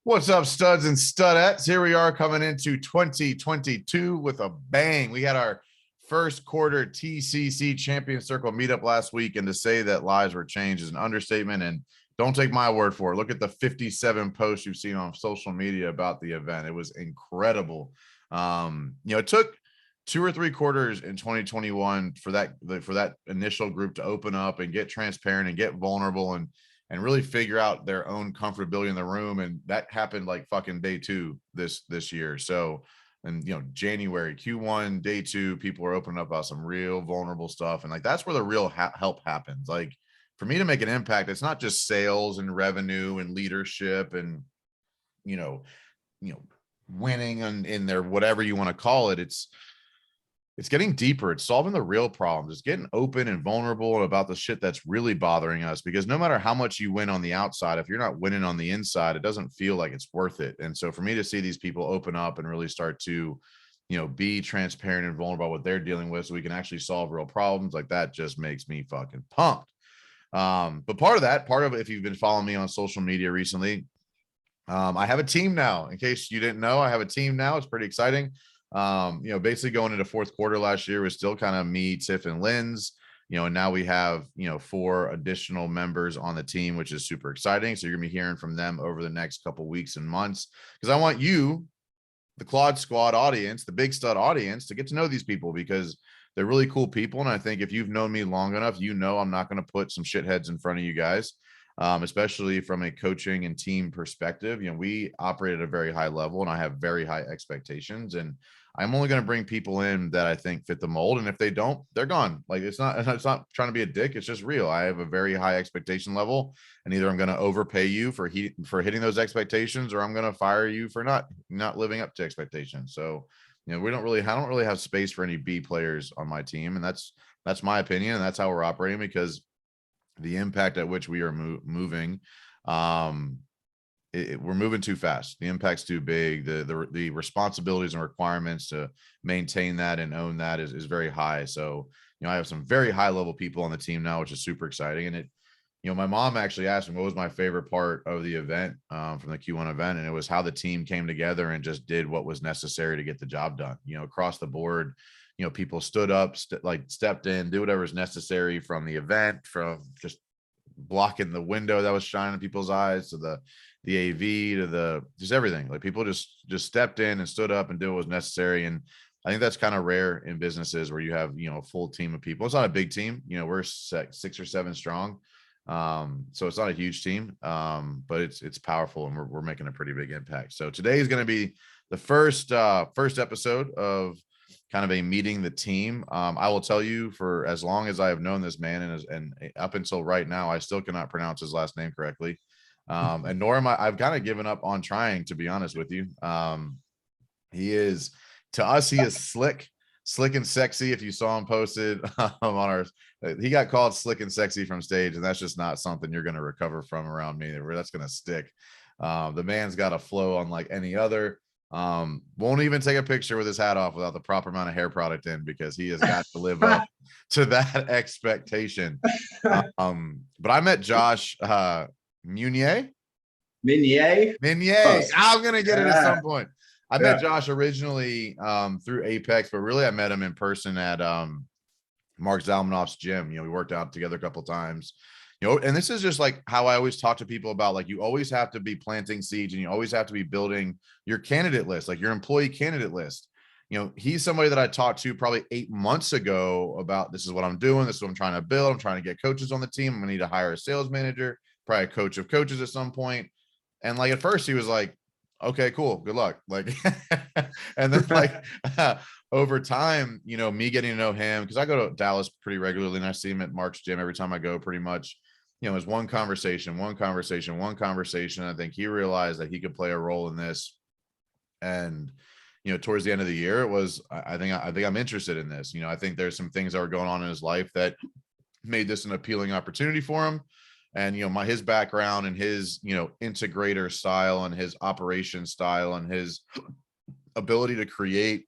What's up, studs and studettes? Here we are coming into 2022 with a bang. We had our first quarter TCC Champion Circle meetup last week, and to say that lives were changed is an understatement. And don't take my word for it. Look at the 57 posts you've seen on social media about the event. It was incredible. It took 2 or 3 quarters in 2021 for that initial group to open up and get transparent and get vulnerable and really figure out their own comfortability in the room. And that happened like fucking day 2 this year. So, and January Q1, day 2, people are opening up about some real vulnerable stuff. And like, that's where the real help happens. Like for me to make an impact, it's not just sales and revenue and leadership and, winning in their, whatever you want to call it. It's getting deeper. It's solving the real problems. It's getting open and vulnerable about the shit that's really bothering us, because no matter how much you win on the outside, if you're not winning on the inside, it doesn't feel like it's worth it. And so for me to see these people open up and really start to, be transparent and vulnerable about what they're dealing with so we can actually solve real problems, like that just makes me fucking pumped. But part of it, if you've been following me on social media recently, I have a team now. In case you didn't know, I have a team now. It's pretty exciting. Basically going into fourth quarter last year was still kind of me, Tiff, and Lynn's, and now we have, 4 additional members on the team, which is super exciting. So you're gonna be hearing from them over the next couple weeks and months, because I want you, the Claude Squad audience, the Big Stud audience, to get to know these people, because they're really cool people. And I think if you've known me long enough, I'm not going to put some shitheads in front of you guys. Especially from a coaching and team perspective. We operate at a very high level, and I have very high expectations, and I'm only going to bring people in that I think fit the mold. And if they don't, they're gone. Like it's not trying to be a dick. It's just real. I have a very high expectation level, and either I'm going to overpay you for hitting those expectations, or I'm going to fire you for not living up to expectations. So, I don't really have space for any B players on my team. And that's my opinion. And that's how we're operating, because the impact at which we are moving, we're moving too fast. The impact's too big. The responsibilities and requirements to maintain that and own that is very high. So, I have some very high level people on the team now, which is super exciting. And my mom actually asked me what was my favorite part of the event, from the Q1 event. And it was how the team came together and just did what was necessary to get the job done, across the board. People stood up, stepped in, do whatever is necessary, from the event, from just blocking the window that was shining in people's eyes, to the AV, to just everything. Like people just stepped in and stood up and did what was necessary. And I think that's kind of rare in businesses where you have, a full team of people. It's not a big team, we're 6 or 7 strong. So it's not a huge team, but it's powerful, and we're making a pretty big impact. So today is going to be the first episode of kind of a meeting the team. I will tell you, for as long as I have known this man, and up until right now, I still cannot pronounce his last name correctly. And nor am I've kind of given up on trying, to be honest with you. He is slick and sexy. If you saw him posted he got called slick and sexy from stage, and that's just not something you're going to recover from around me. That's going to stick. The man's got a flow unlike any other. Won't even take a picture with his hat off without the proper amount of hair product in, because he has got to live up to that expectation. But I met Josh Meunier. I'm gonna get it at some point. I met Josh originally through Apex, but really I met him in person at Mark Zalmanoff's gym. We worked out together a couple of times. And this is just like how I always talk to people about, like, you always have to be planting seeds, and you always have to be building your candidate list, like your employee candidate list. He's somebody that I talked to probably 8 months ago about, this is what I'm doing. This is what I'm trying to build. I'm trying to get coaches on the team. I'm gonna need to hire a sales manager, probably a coach of coaches at some point. And like, at first he was like, okay, cool, good luck. Like, and then like, over time, me getting to know him, because I go to Dallas pretty regularly, and I see him at Mark's gym every time I go, pretty much. It was one conversation. I think he realized that he could play a role in this. And, towards the end of the year, it was, I think I'm interested in this. I think there's some things that were going on in his life that made this an appealing opportunity for him. And, his background and his, integrator style and his operation style and his ability to create,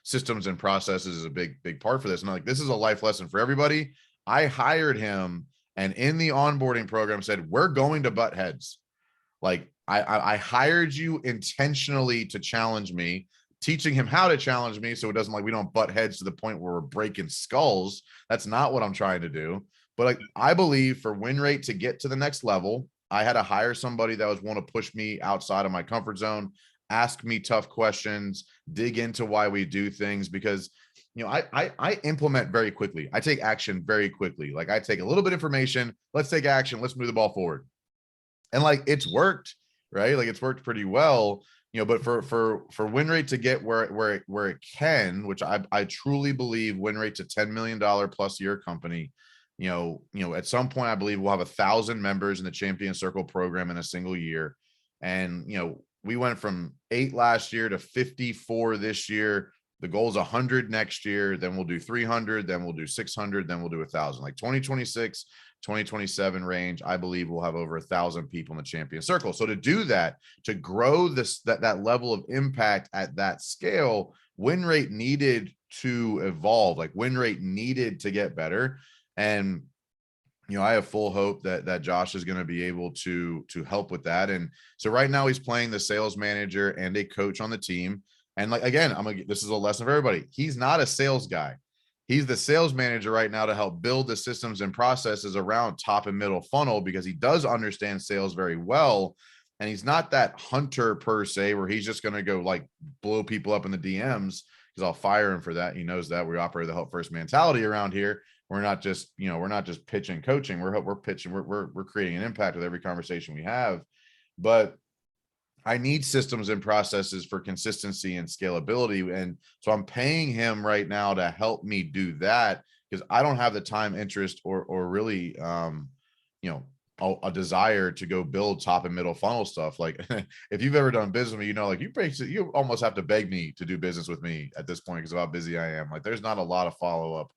systems and processes is a big part for this. And like, this is a life lesson for everybody. I hired him, and in the onboarding program said, we're going to butt heads. Like, I hired you intentionally to challenge me, teaching him how to challenge me so it doesn't like we don't butt heads to the point where we're breaking skulls. That's not what I'm trying to do. But like I believe for WinRate to get to the next level, I had to hire somebody that was want to push me outside of my comfort zone, ask me tough questions, dig into why we do things, because I implement very quickly. I take action very quickly. Like I take a little bit of information, let's take action, let's move the ball forward. And like it's worked, right? Like it's worked pretty well, but for WinRate to get where it can, which I truly believe WinRate's a $10 million plus year company. At some point, I believe we'll have 1,000 members in the Champion Circle program in a single year. And, we went from 8 last year to 54 this year. The goal is 100 next year. Then we'll do 300. Then we'll do 600. Then we'll do 1,000. Like 2026, 2027 range, I believe we'll have over 1,000 people in the Champion Circle. So to do that, to grow that level of impact at that scale, WinRate needed to evolve. Like WinRate needed to get better. And I have full hope that Josh is going to be able to help with that. And so right now he's playing the sales manager and a coach on the team. And like, again, this is a lesson for everybody. He's not a sales guy. He's the sales manager right now to help build the systems and processes around top and middle funnel, because he does understand sales very well. And he's not that hunter per se, where he's just going to go like blow people up in the DMs, because I'll fire him for that. He knows that we operate the help first mentality around here. We're not just pitching coaching. We're pitching. We're creating an impact with every conversation we have. But I need systems and processes for consistency and scalability. And so I'm paying him right now to help me do that, because I don't have the time, interest, or really, a desire to go build top and middle funnel stuff. Like if you've ever done business with me, like you almost have to beg me to do business with me at this point because of how busy I am. Like there's not a lot of follow-up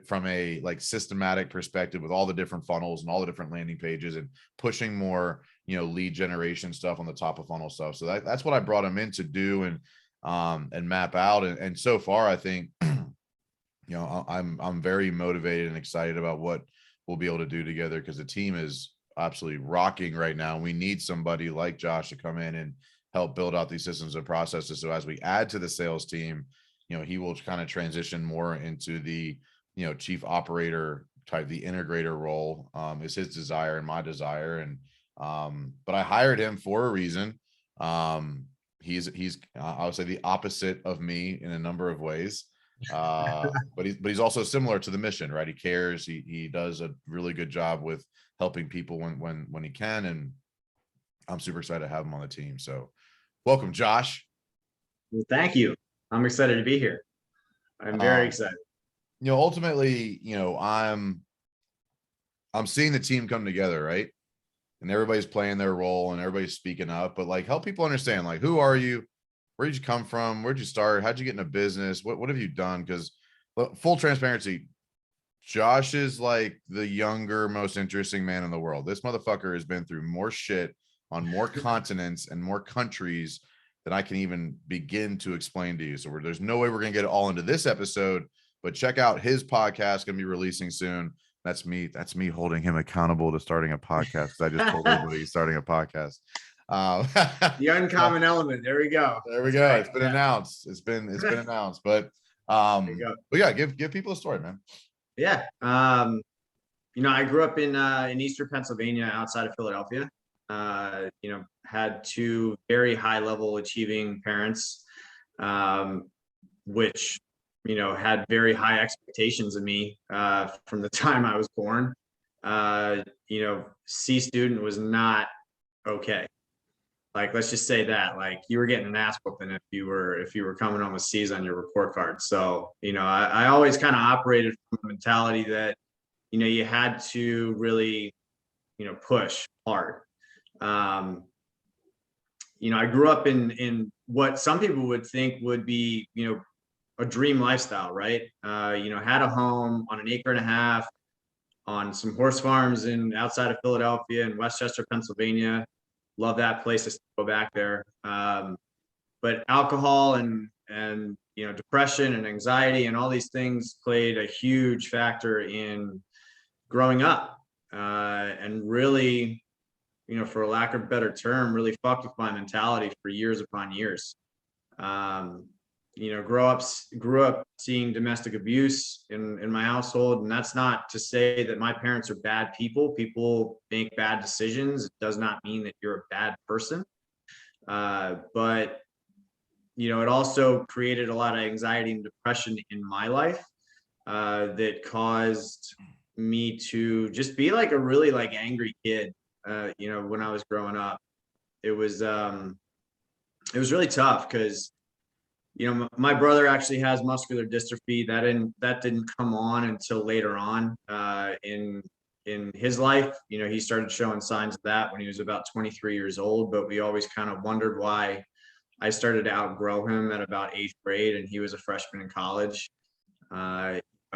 from a like systematic perspective with all the different funnels and all the different landing pages and pushing more, lead generation stuff on the top of funnel stuff. So that's what I brought him in to do and map out. And so far, I think, I'm very motivated and excited about what we'll be able to do together, because the team is absolutely rocking right now. We need somebody like Josh to come in and help build out these systems and processes. So as we add to the sales team, he will kind of transition more into the, chief operator type, the integrator role, is his desire and my desire. And, but I hired him for a reason. He's I would say the opposite of me in a number of ways. But he's also similar to the mission, right? He cares. He does a really good job with helping people when he can. And I'm super excited to have him on the team. So welcome, Josh. Well, thank you. I'm excited to be here. I'm very excited. Ultimately, I'm seeing the team come together, right? And everybody's playing their role and everybody's speaking up, but like help people understand, like, who are you? Where did you come from? Where'd you start? How'd you get into business? What have you done? Because full transparency, Josh is like the younger, most interesting man in the world. This motherfucker has been through more shit on more continents and more countries than I can even begin to explain to you. So there's no way we're going to get it all into this episode, but check out his podcast, going to be releasing soon. That's me holding him accountable to starting a podcast, because I just told everybody he's starting a podcast. The uncommon element. There we go. There we go. Right. It's been announced. It's been announced. But yeah, give people a story, man. Yeah. I grew up in Eastern Pennsylvania, outside of Philadelphia. Had two very high level achieving parents, which had very high expectations of me from the time I was born. C student was not okay. Like, let's just say that, like, you were getting an ass whooping if you were coming home with C's on your report card. So, I always kind of operated from a mentality that, you had to really, push hard. I grew up in what some people would think would be, a dream lifestyle, right? Had a home on an 1.5 acres on some horse farms outside of Philadelphia in Westchester, Pennsylvania. Love that place. To go back there. But alcohol and depression and anxiety and all these things played a huge factor in growing up, and really for a lack of a better term, really fucked with my mentality for years upon years. Grew up seeing domestic abuse in my household. And that's not to say that my parents are bad people. People make bad decisions. It does not mean that you're a bad person. But it also created a lot of anxiety and depression in my life, that caused me to just be like a really like angry kid. When I was growing up, it was really tough because my brother actually has muscular dystrophy. That didn't come on until later on in his life. He started showing signs of that when he was about 23 years old, but we always kind of wondered why I started to outgrow him at about 8th grade, and he was a freshman in college.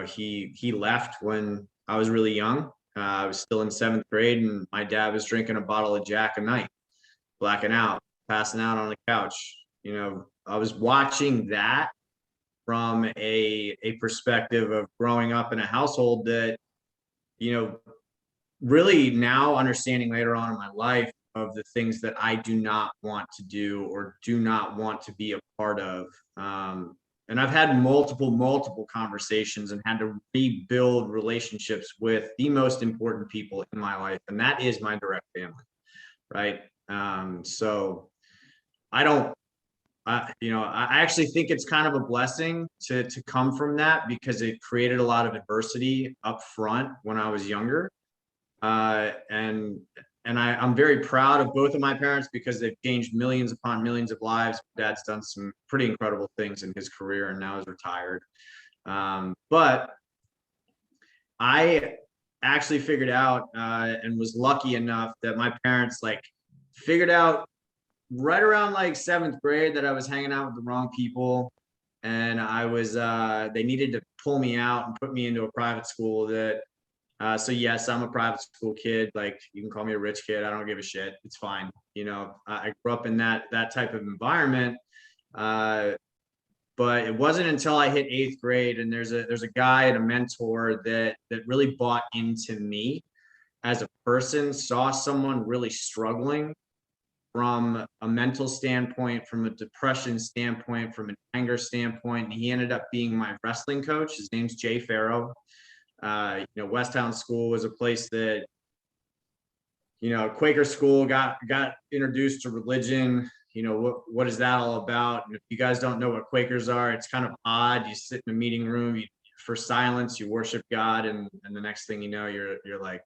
He left when I was really young. I was still in 7th grade, and my dad was drinking a bottle of Jack a night, blacking out, passing out on the couch. I was watching that from a perspective of growing up in a household that, really now understanding later on in my life of the things that I do not want to do or do not want to be a part of. And I've had multiple conversations and had to rebuild relationships with the most important people in my life. And that is my direct family. Right. So I actually think it's kind of a blessing to come from that, because it created a lot of adversity up front when I was younger. And I'm very proud of both of my parents because they've changed millions upon millions of lives. Dad's done some pretty incredible things in his career and now is retired. But I actually figured out and was lucky enough that my parents figured out right around 7th grade that I was hanging out with the wrong people. And I was, they needed to pull me out and put me into a private school that, so yes, I'm a private school kid. You can call me a rich kid. I don't give a shit. It's fine. I grew up in that type of environment. But it wasn't until I hit 8th grade, and there's a guy and a mentor that really bought into me as a person, saw someone really struggling from a mental standpoint, from a depression standpoint, from an anger standpoint. And he ended up being my wrestling coach. His name's Jay Farrow. Westtown School was a place that, Quaker school, got introduced to religion. What is that all about? And if you guys don't know what Quakers are, it's kind of odd. You sit in a meeting room, for silence, you worship God, and the next thing you know, you're like,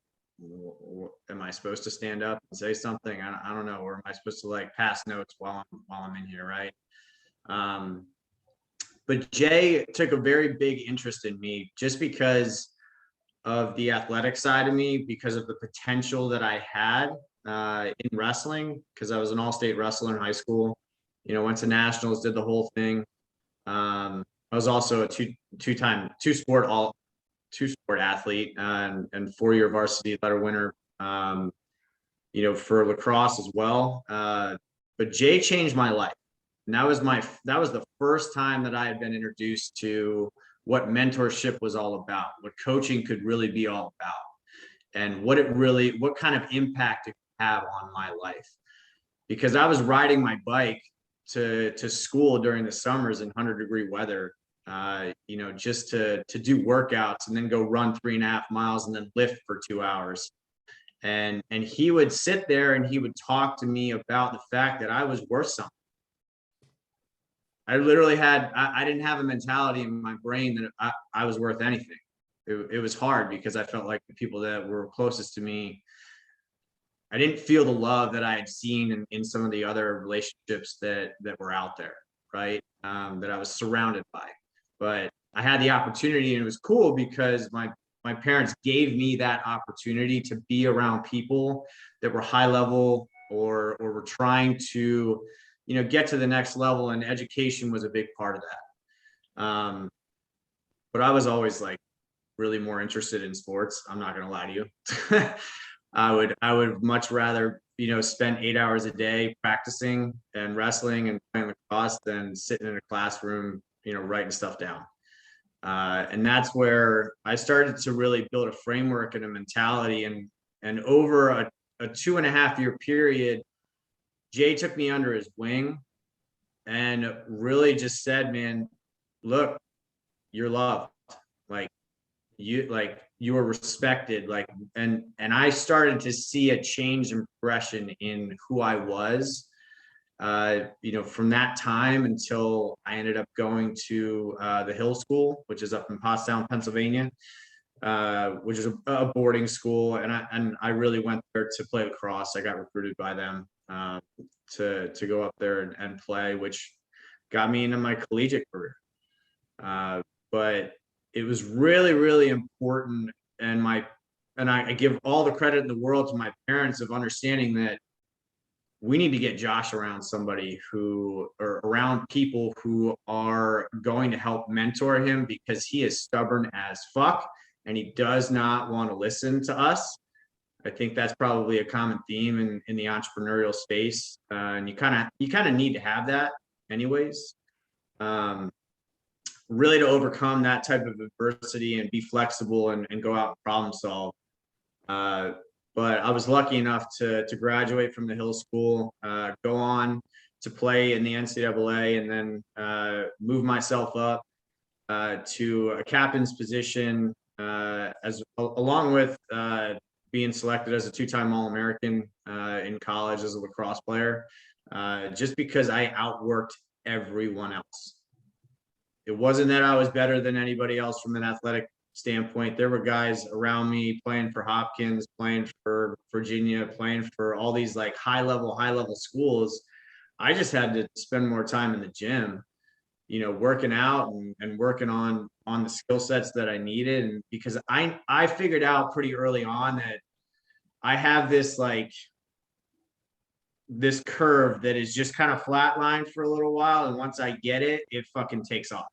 am I supposed to stand up and say something? I don't know. Or am I supposed to pass notes while I'm in here, right? But Jay took a very big interest in me just because of the athletic side of me, because of the potential that I had in wrestling, because I was an all-state wrestler in high school. Went to nationals, did the whole thing. I was also a two-sport athlete and 4-year varsity letter winner, for lacrosse as well. But Jay changed my life. And that was the first time that I had been introduced to what mentorship was all about, what coaching could really be all about, and what kind of impact it could have on my life. Because I was riding my bike to school during the summers in 100-degree weather, just to do workouts and then go run 3.5 miles and then lift for 2 hours. And he would sit there and he would talk to me about the fact that I was worth something. I literally I didn't have a mentality in my brain that I was worth anything. It was hard because I felt like the people that were closest to me, I didn't feel the love that I had seen in some of the other relationships that were out there, right? That I was surrounded by. But I had the opportunity, and it was cool because my parents gave me that opportunity to be around people that were high level or were trying to, get to the next level, and education was a big part of that. But I was always really more interested in sports. I'm not going to lie to you. I would much rather, spend 8 hours a day practicing and wrestling and playing lacrosse than sitting in a classroom, writing stuff down. And that's where I started to really build a framework and a mentality, and over a 2.5 year period, Jay took me under his wing and really just said, man, look, you're loved. Like you were respected. And I started to see a change in progression in who I was, from that time until I ended up going to the Hill School, which is up in Pottstown, Pennsylvania, which is a boarding school. And I really went there to play lacrosse. I got recruited by them to go up there and play, which got me into my collegiate career. But it was really, really important. And I give all the credit in the world to my parents of understanding that we need to get Josh around around people who are going to help mentor him, because he is stubborn as fuck and he does not want to listen to us. I think that's probably a common theme in the entrepreneurial space. And you kind of need to have that anyways. Really to overcome that type of adversity and be flexible and go out and problem solve. But I was lucky enough to graduate from the Hill School, go on to play in the NCAA, and then move myself up to a captain's position, along with being selected as a 2-time All-American in college as a lacrosse player, just because I outworked everyone else. It wasn't that I was better than anybody else from an athletic standpoint. There were guys around me playing for Hopkins, playing for Virginia, playing for all these like high level schools. I just had to spend more time in the gym, working out and working on the skill sets that I needed. And because I figured out pretty early on that I have this curve that is just kind of flatlined for a little while. And once I get it, it fucking takes off.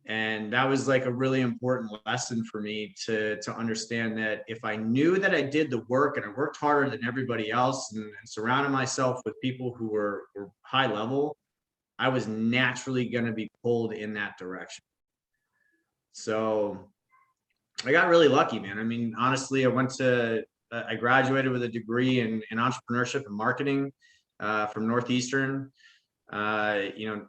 And that was like a really important lesson for me to understand that if I knew that I did the work and I worked harder than everybody else and surrounded myself with people who were high level, I was naturally going to be pulled in that direction. So I got really lucky, man. I mean, honestly, I graduated with a degree in entrepreneurship and marketing from Northeastern, #1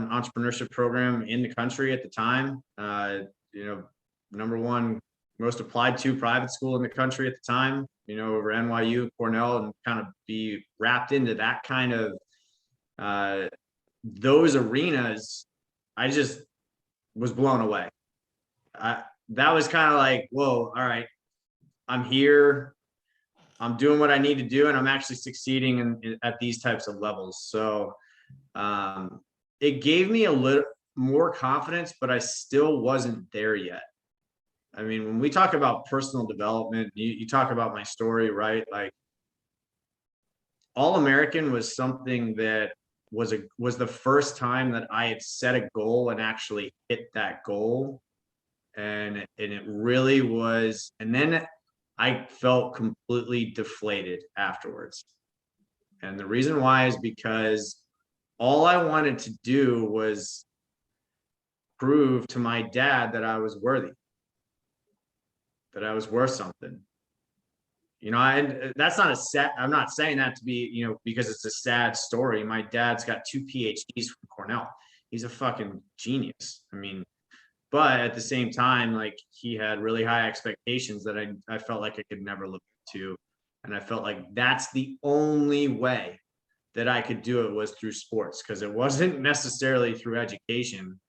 entrepreneurship program in the country at the time, #1 most applied to private school in the country at the time, over NYU, Cornell, and kind of be wrapped into that kind of those arenas. I just was blown away. That was kind of like, whoa, all right, I'm here, I'm doing what I need to do, and I'm actually succeeding at these types of levels. So it gave me a little more confidence, but I still wasn't there yet. I mean, when we talk about personal development, you talk about my story, right? Like, All-American was something that was the first time that I had set a goal and actually hit that goal. And it really was. And then I felt completely deflated afterwards. And the reason why is because all I wanted to do was prove to my dad that I was worthy, that I was worth something. That's not I'm not saying that to be, because it's a sad story. My dad's got 2 PhDs from Cornell. He's a fucking genius. I mean, but at the same time, like, he had really high expectations that I felt like I could never live up to. And I felt like that's the only way that I could do it was through sports, because it wasn't necessarily through education.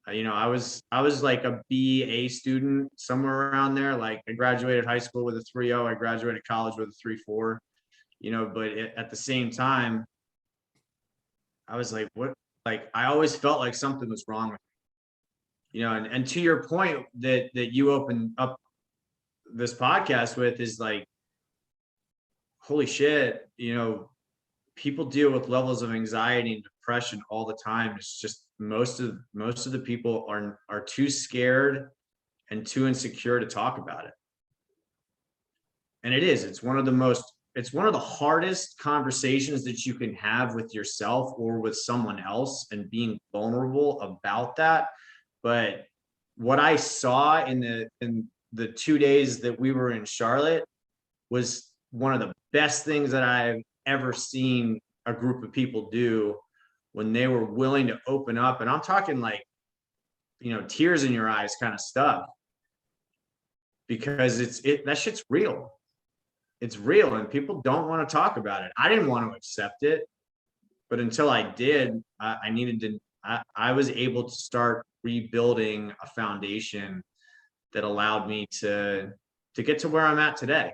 I was like a BA student, somewhere around there. Like, I graduated high school with a 3.0. I graduated college with a 3.4. But at the same time, I was like, what? Like, I always felt like something was wrong with me. And to your point that you opened up this podcast with is like, holy shit, people deal with levels of anxiety and depression all the time. It's just most of the people are too scared and too insecure to talk about it. And it's one of the hardest conversations that you can have with yourself or with someone else, and being vulnerable about that. But what I saw in the 2 days that we were in Charlotte was one of the best things that I've ever seen a group of people do when they were willing to open up. And I'm talking like, tears in your eyes kind of stuff, because that shit's real. It's real, and people don't want to talk about it. I didn't want to accept it, but until I did, I was able to start rebuilding a foundation that allowed me to get to where I'm at today,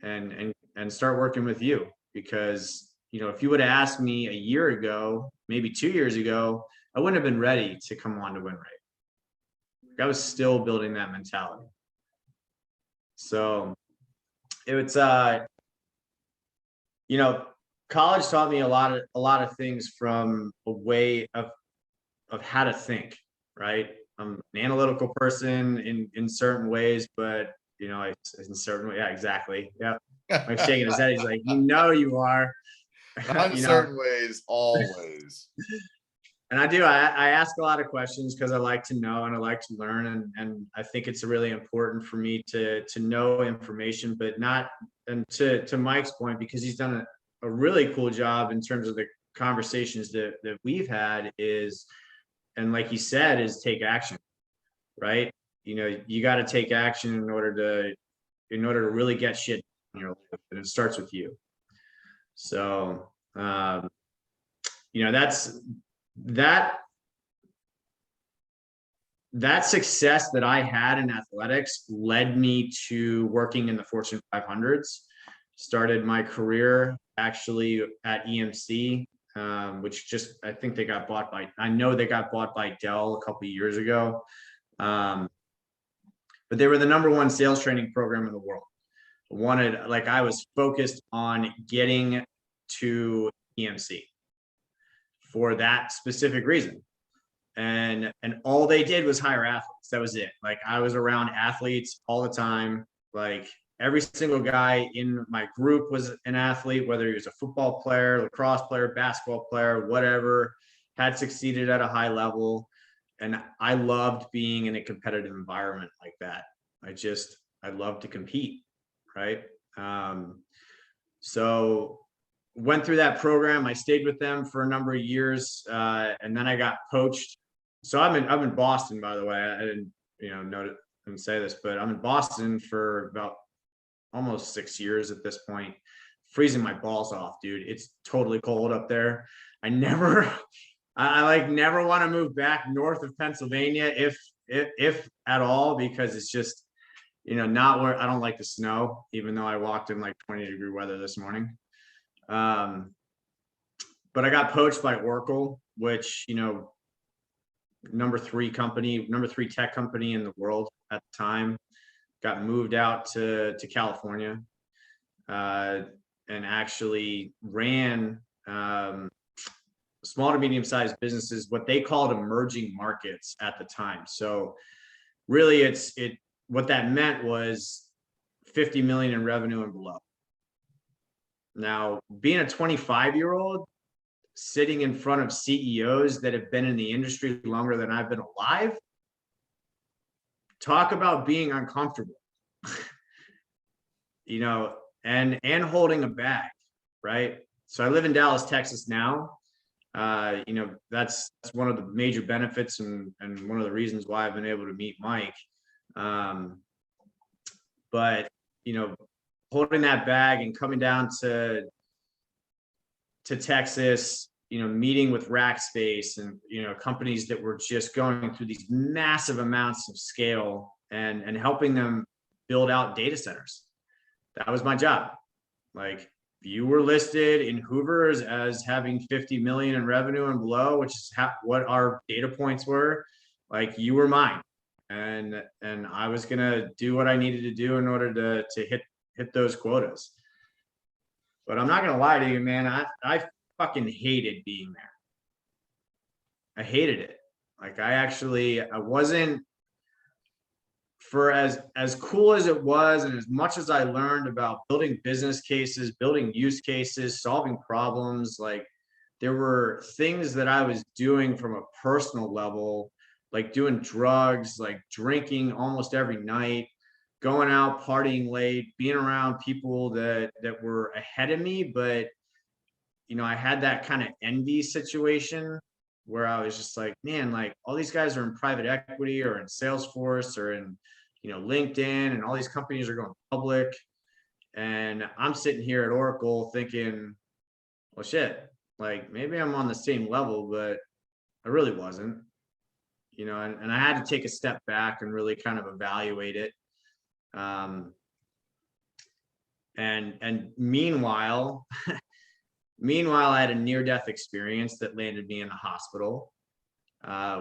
and start working with you. Because, if you would have asked me a year ago, maybe 2 years ago, I wouldn't have been ready to come on to WinRate. I was still building that mentality. So it's college taught me a lot of things from a way of how to think, right? I'm an analytical person in certain ways, but in certain way, yeah, exactly. Yeah. Mike's shaking his head. He's like, you are. Not in certain ways, always. And I do. I ask a lot of questions because I like to know and I like to learn, and I think it's really important for me to know information, but not. And to Mike's point, because he's done a really cool job in terms of the conversations that we've had, and like he said, is take action, right? You got to take action in order to really get shit in your life, and it starts with you. So that's that success that I had in athletics led me to working in the Fortune 500s. Started my career actually at EMC, which I think they got bought by, I know they got bought by Dell a couple of years ago. But they were the #1 sales training program in the world. I was focused on getting to EMC for that specific reason. And all they did was hire athletes. That was it. Like, I was around athletes all the time. Like, every single guy in my group was an athlete, whether he was a football player, lacrosse player, basketball player, whatever, had succeeded at a high level. And I loved being in a competitive environment like that. I love to compete, right? So went through that program. I stayed with them for a number of years, and then I got poached. So I'm in Boston, by the way. I didn't didn't say this, but I'm in Boston for about almost 6 years at this point. Freezing my balls off, dude. It's totally cold up there. I never want to move back north of Pennsylvania, if at all, because it's just not where. I don't like the snow, even though I walked in like 20-degree weather this morning. But I got poached by Oracle, which #3 tech company in the world at the time. Got moved out to California, and actually ran small to medium-sized businesses, what they called emerging markets at the time. So really, what that meant was 50 million in revenue and below. Now, being a 25-year-old sitting in front of CEOs that have been in the industry longer than I've been alive, talk about being uncomfortable, and holding a bag, right? So I live in Dallas, Texas now. That's one of the major benefits and one of the reasons why I've been able to meet Mike. But holding that bag and coming down to Texas, meeting with Rackspace and companies that were just going through these massive amounts of scale and helping them build out data centers. That was my job. Like, you were listed in Hoover's as having 50 million in revenue and below, which is what our data points were. Like, you were mine, and I was gonna do what I needed to do in order to hit those quotas. But I'm not gonna lie to you, man. I fucking hated being there. I hated it. Like, I wasn't, for as cool as it was, and as much as I learned about building business cases, building use cases, solving problems, like, there were things that I was doing from a personal level, like doing drugs, like drinking almost every night, going out, partying late, being around people that were ahead of me. But, I had that kind of envy situation where I was just like, man, like all these guys are in private equity or in Salesforce or in, LinkedIn, and all these companies are going public. And I'm sitting here at Oracle thinking, well, shit, like maybe I'm on the same level, but I really wasn't, and I had to take a step back and really kind of evaluate it. And meanwhile, I had a near-death experience that landed me in the hospital,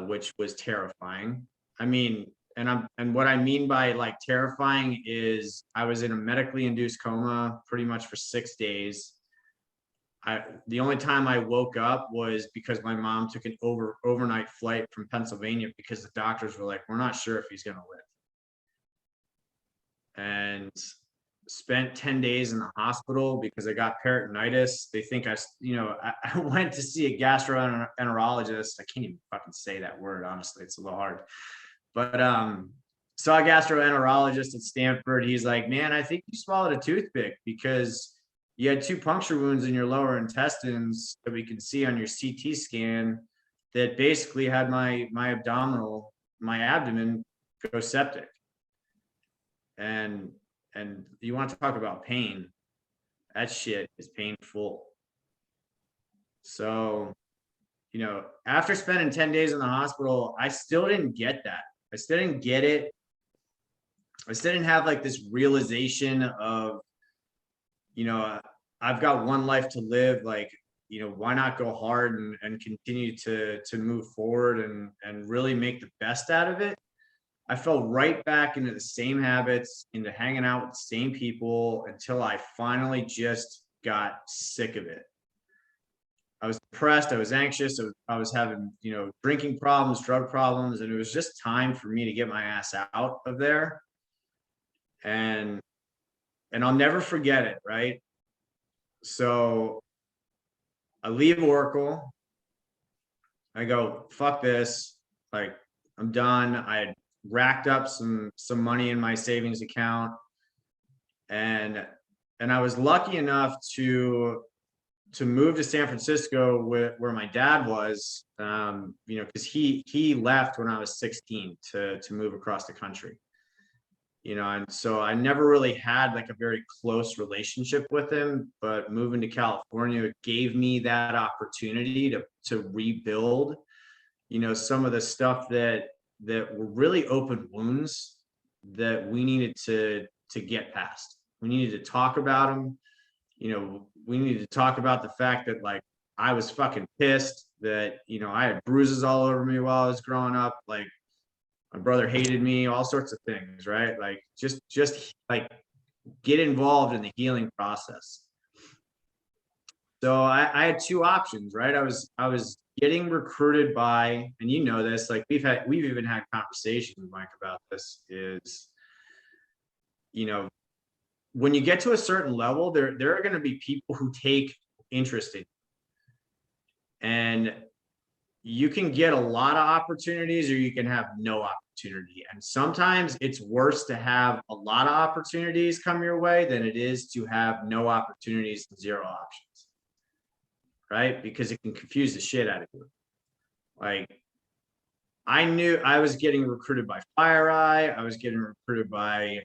which was terrifying. I mean, and what I mean by like terrifying is I was in a medically induced coma pretty much for 6 days. The only time I woke up was because my mom took an overnight flight from Pennsylvania because the doctors were like, we're not sure if he's going to live. And spent 10 days in the hospital because I got peritonitis. They think I went to see a gastroenterologist. I can't even fucking say that word, honestly. It's a little hard. But saw a gastroenterologist at Stanford. He's like, man, I think you swallowed a toothpick because you had 2 puncture wounds in your lower intestines that we could see on your CT scan that basically had my abdomen go septic. And you want to talk about pain, that shit is painful. So, after spending 10 days in the hospital, I still didn't get that. I still didn't get it. I still didn't have like this realization of, I've got one life to live. Like, why not go hard and continue to move forward and really make the best out of it? I fell right back into the same habits, into hanging out with the same people until I finally just got sick of it. I was depressed. I was anxious. I was having, drinking problems, drug problems, and it was just time for me to get my ass out of there. And I'll never forget it, right? So I leave Oracle. I go, fuck this. Like, I'm done. I had racked up some money in my savings account, and I was lucky enough to move to San Francisco where my dad was, because he left when I was 16 to move across the country, and so I never really had like a very close relationship with him. But moving to California gave me that opportunity to rebuild, some of the stuff that were really open wounds that we needed to get past. We needed to talk about them. We needed to talk about the fact that like I was fucking pissed that, I had bruises all over me while I was growing up. Like my brother hated me, all sorts of things, right? Like just like get involved in the healing process. So I had 2 options, right? I was getting recruited by, and this, like we've even had conversations with Mike about this, is, when you get to a certain level, there are going to be people who take interest in you. And you can get a lot of opportunities or you can have no opportunity. And sometimes it's worse to have a lot of opportunities come your way than it is to have no opportunities and 0 options. Right? Because it can confuse the shit out of you. Like, I knew I was getting recruited by FireEye. I was getting recruited by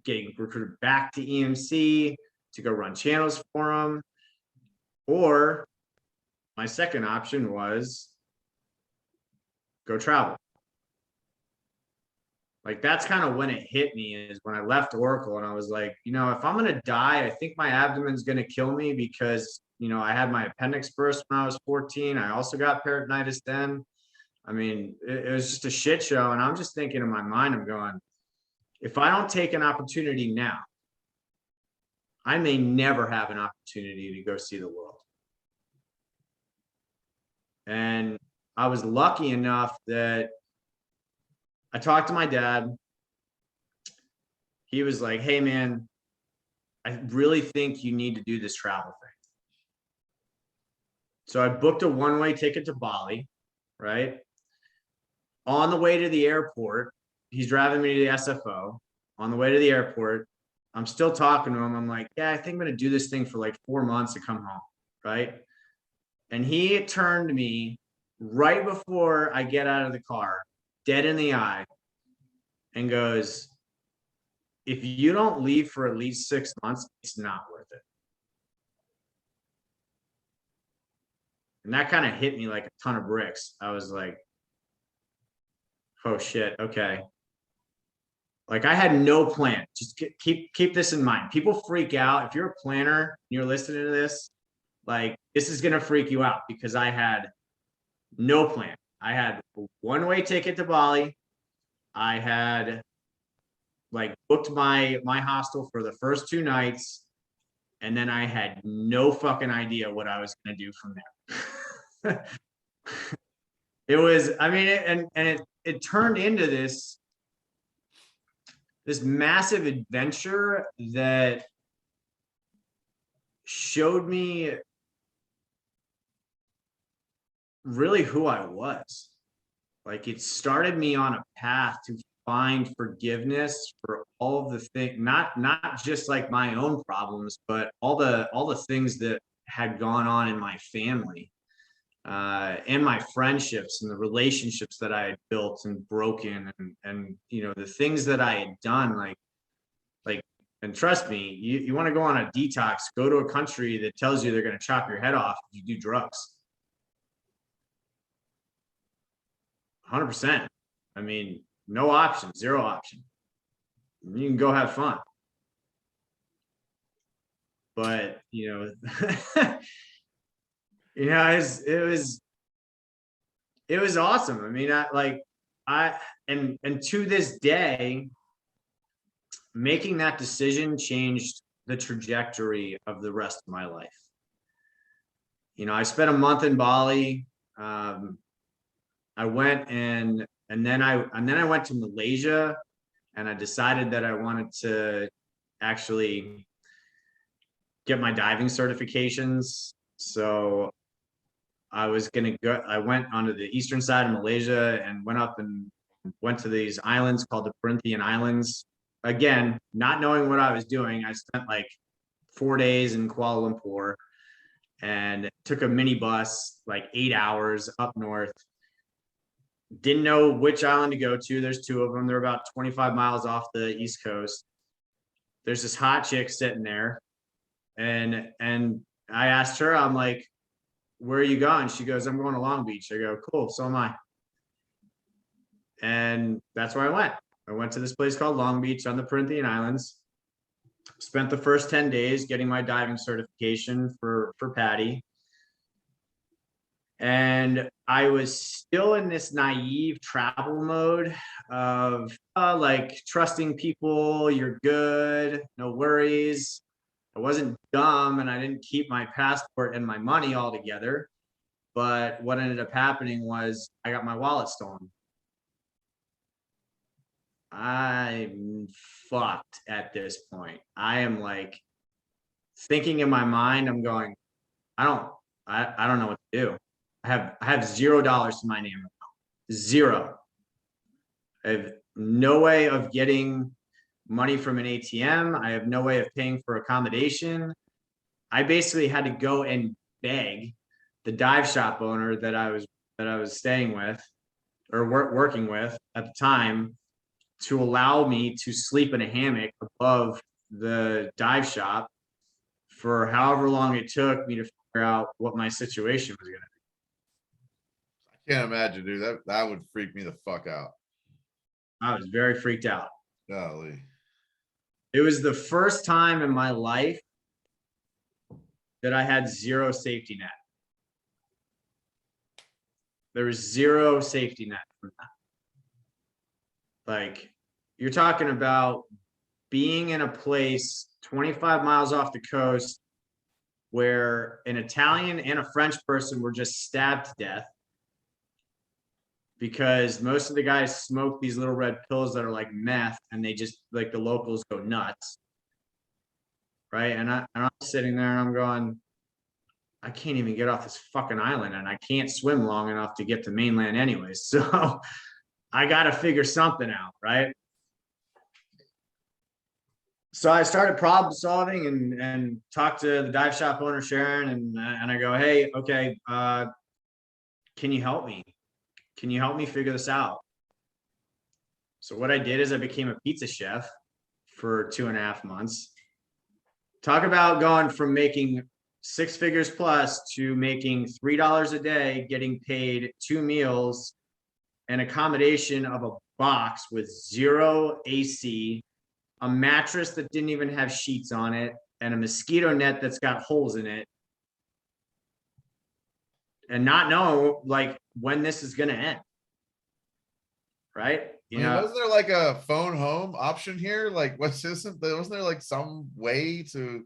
getting recruited back to EMC to go run channels for them. Or my second option was go travel. Like, that's kind of when it hit me, is when I left Oracle and I was like, if I'm going to die, I think my abdomen's going to kill me because, I had my appendix burst when I was 14. I also got peritonitis then. I mean, it was just a shit show. And I'm just thinking in my mind, I'm going, if I don't take an opportunity now, I may never have an opportunity to go see the world. And I was lucky enough that I talked to my dad. He was like, hey, man, I really think you need to do this travel thing. So I booked a one-way ticket to Bali, right? On the way to the airport, he's driving me to the SFO. on the way to the airport. I'm still talking to him. I'm like, yeah, I think I'm going to do this thing for like 4 months to come home. Right. And he turned to me right before I get out of the car, dead in the eye, and goes, if you don't leave for at least 6 months, it's not worth it. And that kind of hit me like a ton of bricks. I was like, oh shit, okay. Like I had no plan. Just keep this in mind. People freak out. If you're a planner and you're listening to this, like this is gonna freak you out because I had no plan. I had a one-way ticket to Bali. I had like booked my hostel for the first 2 nights, and then I had no fucking idea what I was gonna do from there. It was, I mean, it turned into this massive adventure that showed me really who I was. Like it started me on a path to find forgiveness for all of the things, not just like my own problems, but all the things that had gone on in my family, and my friendships and the relationships that I had built and broken, and you know, the things that I had done, like, and trust me, you want to go on a detox, go to a country that tells you they're going to chop your head off if you do drugs. 100%. I mean, no option, zero option. You can go have fun. But, you know, it was awesome. I mean, and to this day, making that decision changed the trajectory of the rest of my life. You know, I spent a month in Bali. I went and then I went to Malaysia, and I decided that I wanted to actually get my diving certifications. So I went onto the eastern side of Malaysia and went up and went to these islands called the Perhentian Islands. Again, not knowing what I was doing, I spent like 4 days in Kuala Lumpur and took a mini bus, like 8 hours up north. Didn't know which island to go to. There's 2 of them. They're about 25 miles off the East Coast. There's this hot chick sitting there. And I asked her, I'm like, where are you going? She goes, I'm going to Long Beach. I go, cool, so am I. And that's where I went. I went to this place called Long Beach on the Perhentian Islands. Spent the first 10 days getting my diving certification for PADI. And I was still in this naive travel mode of like trusting people, you're good, no worries. I wasn't dumb, and I didn't keep my passport and my money all together. But what ended up happening was I got my wallet stolen. I'm fucked at this point. I am like thinking in my mind, I'm going, I don't know what to do. I have $0 to my name right now. Zero. I have no way of getting money from an ATM. I have no way of paying for accommodation. I basically had to go and beg the dive shop owner that I was staying with or working with at the time to allow me to sleep in a hammock above the dive shop for however long it took me to figure out what my situation was going to be. I can't imagine, dude. That would freak me the fuck out. I was very freaked out. Golly. It was the first time in my life that I had zero safety net. There was zero safety net for that. Like, you're talking about being in a place 25 miles off the coast where an Italian and a French person were just stabbed to death because most of the guys smoke these little red pills that are like meth, and they just, like, the locals go nuts. Right. And I'm sitting there and I'm going, I can't even get off this fucking island, and I can't swim long enough to get to mainland anyways. So I got to figure something out. Right. So I started problem solving and talked to the dive shop owner, Sharon, and I go, hey, okay, can you help me? Can you help me figure this out? So what I did is I became a pizza chef for 2.5 months. Talk about going from making 6 figures plus to making $3 a day, getting paid 2 meals, an accommodation of a box with 0 AC, a mattress that didn't even have sheets on it, and a mosquito net that's got holes in it, and not know like when this is going to end. Right? I mean, wasn't there like a phone home option here? Like, wasn't there like some way to?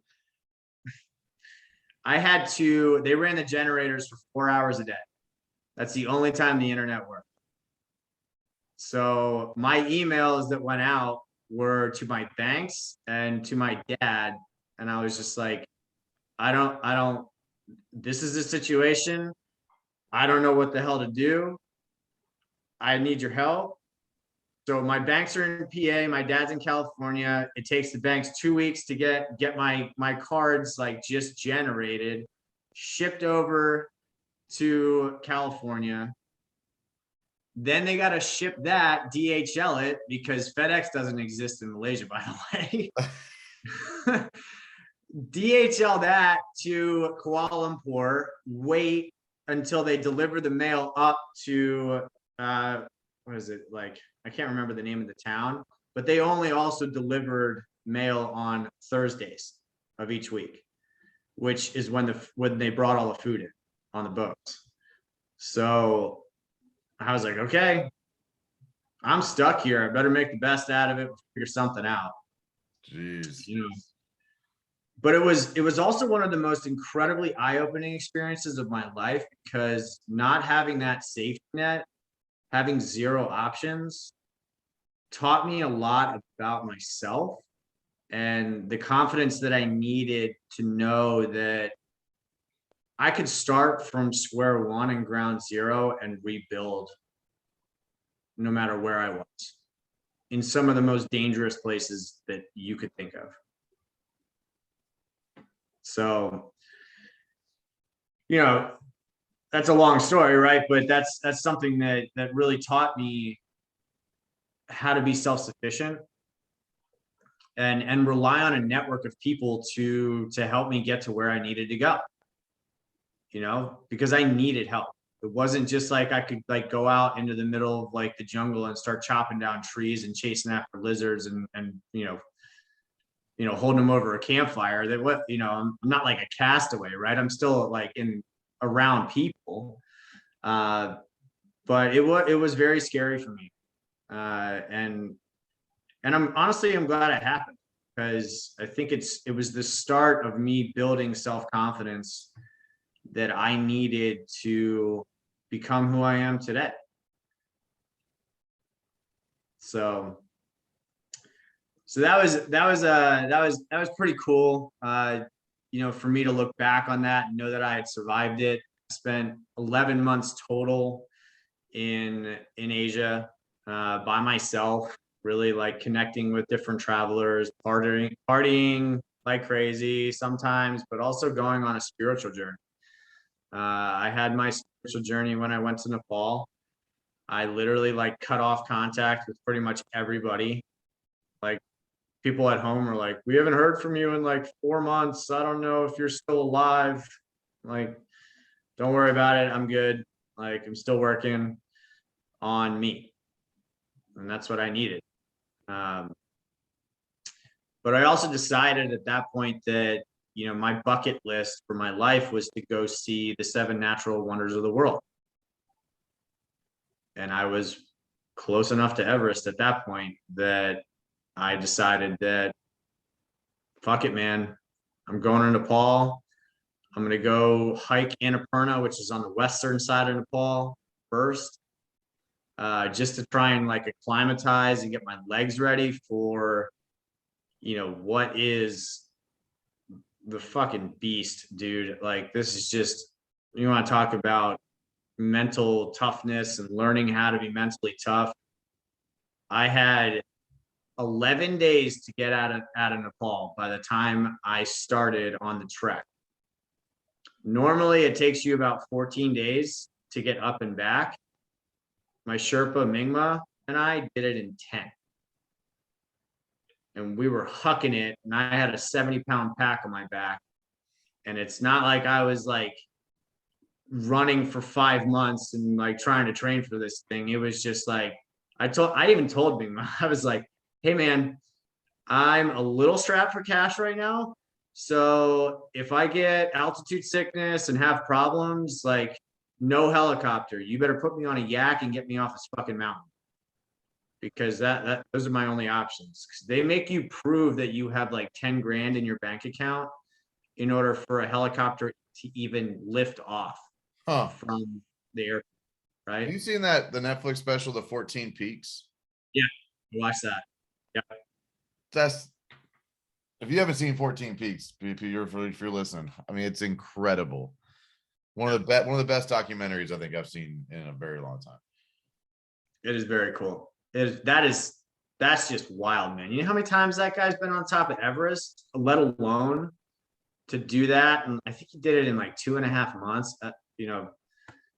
They ran the generators for 4 hours a day. That's the only time the internet worked. So my emails that went out were to my banks and to my dad. And I was just like, this is the situation. I don't know what the hell to do. I need your help. So my banks are in PA, my dad's in California. It takes the banks 2 weeks to get my cards like just generated, shipped over to California. Then they got to ship that, DHL it, because FedEx doesn't exist in Malaysia, by the way. DHL that to Kuala Lumpur, wait until they deliver the mail up to, what is it, like, I can't remember the name of the town, but they only also delivered mail on Thursdays of each week, which is when they brought all the food in on the boats. So I was like, okay, I'm stuck here. I better make the best out of it, figure something out. Jeez. You know. But it was also one of the most incredibly eye-opening experiences of my life, because not having that safety net, having 0 options, taught me a lot about myself and the confidence that I needed to know that I could start from square one and ground zero and rebuild no matter where I was, in some of the most dangerous places that you could think of. So, that's a long story, right? But that's something that really taught me how to be self-sufficient and rely on a network of people to help me get to where I needed to go. Because I needed help. It wasn't just like I could like go out into the middle of like the jungle and start chopping down trees and chasing after lizards and holding them over a campfire. I'm not like a castaway, right? I'm still like around people. But it was very scary for me. And I'm glad it happened, because I think it was the start of me building self-confidence that I needed to become who I am today. So that was pretty cool. For me to look back on that and know that I had survived it. I spent 11 months total in Asia by myself, really like connecting with different travelers, partying like crazy sometimes, but also going on a spiritual journey. I had my spiritual journey when I went to Nepal. I literally like cut off contact with pretty much everybody. Like, people at home are like, we haven't heard from you in like 4 months. I don't know if you're still alive. Like, don't worry about it. I'm good. Like, I'm still working on me. And that's what I needed. But I also decided at that point that, my bucket list for my life was to go see the 7 natural wonders of the world. And I was close enough to Everest at that point that I decided that, fuck it, man. I'm going to Nepal. I'm going to go hike Annapurna, which is on the western side of Nepal first, just to try and like acclimatize and get my legs ready for, what is the fucking beast, dude. Like, this is just, you want to talk about mental toughness and learning how to be mentally tough. I had 11 days to get out of Nepal by the time I started on the trek. Normally it takes you about 14 days to get up and back. My Sherpa Mingma and I did it in 10. And we were hucking it, and I had a 70-pound pack on my back. And it's not like I was like running for 5 months and like trying to train for this thing. It was just like, I even told Mingma, I was like, hey man, I'm a little strapped for cash right now. So if I get altitude sickness and have problems, like no helicopter, you better put me on a yak and get me off this fucking mountain. Because those are my only options. Because they make you prove that you have like 10 grand in your bank account in order for a helicopter to even lift off from the airport, right? Have you seen that the Netflix special, The 14 Peaks? Yeah, watch that. Yeah. That's, if you haven't seen 14 Peaks, if you're listening, I mean, it's incredible. One of the best documentaries I think I've seen in a very long time. It is very cool. That's just wild, man. You know how many times that guy's been on top of Everest, let alone to do that? And I think he did it in like 2.5 months. You know,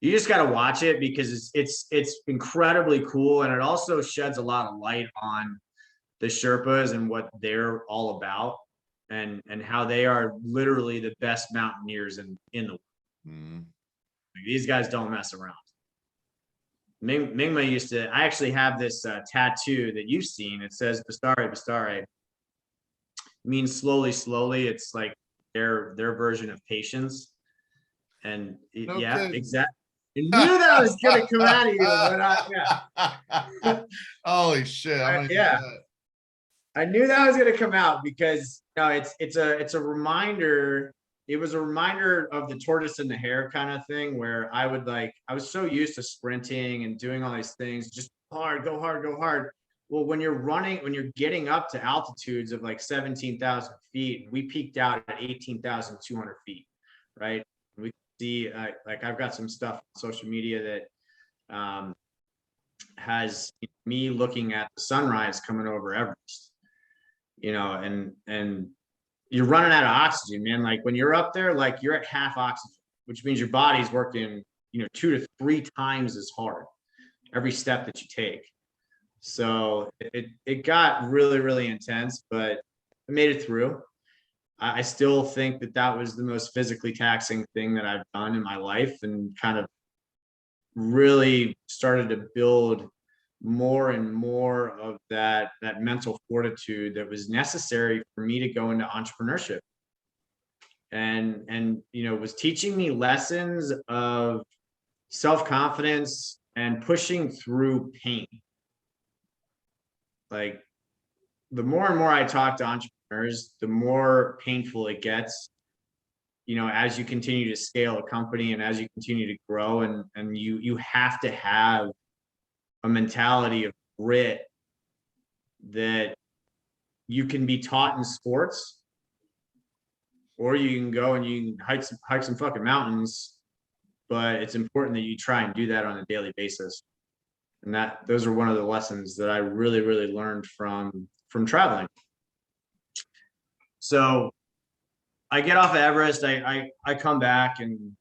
you just got to watch it because it's incredibly cool, and it also sheds a lot of light on the Sherpas and what they're all about, and how they are literally the best mountaineers in the world. Mm-hmm. Like, these guys don't mess around. Mingma used to, I actually have this tattoo that you've seen. It says Bastare, Bastare. It means slowly, slowly. It's like their version of patience. And yeah, exactly. I knew that was going to come out of you. But holy shit. I knew that was going to come out because it's a reminder. It was a reminder of the tortoise and the hare kind of thing, where I was so used to sprinting and doing all these things, just hard, go hard, go hard. Well, when you're getting up to altitudes of like 17,000 feet, we peaked out at 18,200 feet, right? We see, like I've got some stuff on social media that has me looking at the sunrise coming over Everest, and you're running out of oxygen, man. Like when you're up there, like you're at half oxygen, which means your body's working, 2 to 3 times as hard every step that you take. So it got really, really intense, but I made it through. I still think that was the most physically taxing thing that I've done in my life, and kind of really started to build more and more of that mental fortitude that was necessary for me to go into entrepreneurship, and was teaching me lessons of self-confidence and pushing through pain. Like the more and more I talk to entrepreneurs, the more painful it gets, as you continue to scale a company and as you continue to grow, and you have to have a mentality of grit that you can be taught in sports, or you can go and you can hike some fucking mountains, but it's important that you try and do that on a daily basis. And those are one of the lessons that I really, really learned from traveling. So I get off of Everest, I come back and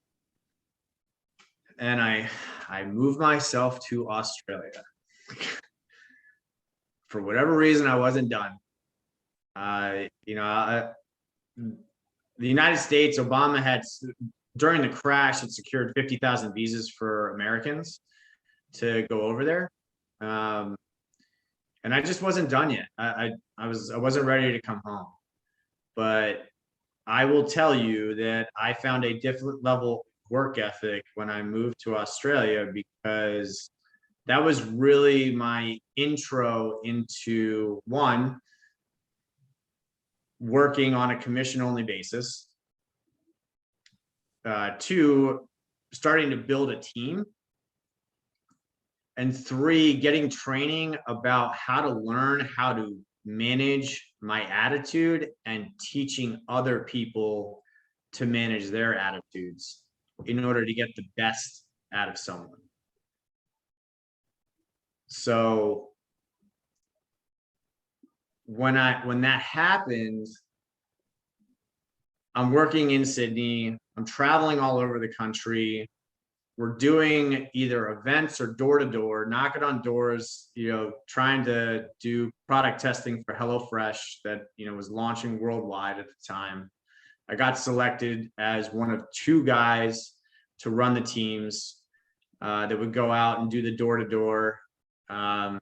I move myself to Australia. For whatever reason, I wasn't done. The United States, Obama had, during the crash, had secured 50,000 visas for Americans to go over there. And I just wasn't done yet. I wasn't ready to come home. But I will tell you that I found a different level work ethic when I moved to Australia, because that was really my intro into, one, working on a commission only basis, 2, starting to build a team, and 3, getting training about how to learn how to manage my attitude and teaching other people to manage their attitudes in order to get the best out of someone. So when that happened, I'm working in Sydney, I'm traveling all over the country. We're doing either events or door to door, knocking on doors, trying to do product testing for HelloFresh that, was launching worldwide at the time. I got selected as one of 2 guys to run the teams that would go out and do the door to door. And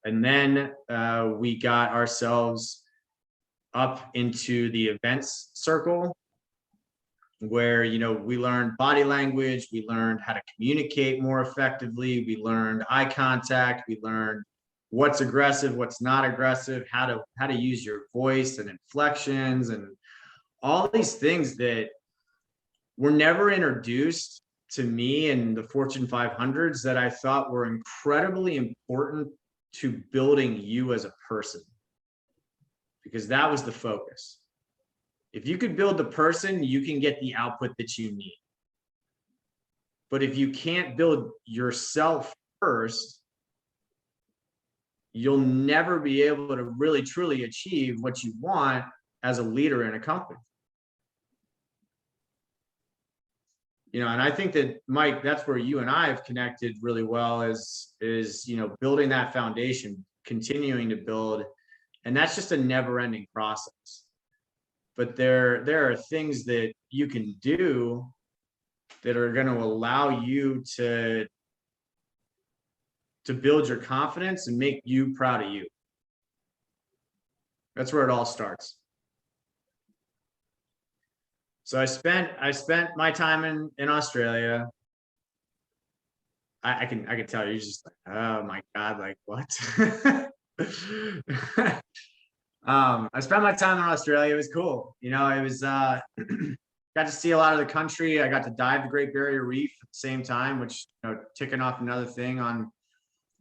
then we got ourselves up into the events circle, where we learned body language, we learned how to communicate more effectively, we learned eye contact, we learned what's aggressive, what's not aggressive, how to use your voice and inflections, and all these things that were never introduced to me in the Fortune 500s that I thought were incredibly important to building you as a person, because that was the focus. If you could build the person, you can get the output that you need. But if you can't build yourself first, you'll never be able to really truly achieve what you want as a leader in a company. And I think that, Mike, that's where you and I have connected really well, is building that foundation, continuing to build. And that's just a never-ending process. But there are things that you can do that are going to allow you to build your confidence and make you proud of you. That's where it all starts. So I spent my time in Australia. I can tell you're just like, oh my God, like what? I spent my time in Australia. It was cool. It was, got to see a lot of the country. I got to dive the Great Barrier Reef at the same time, which, ticking off another thing on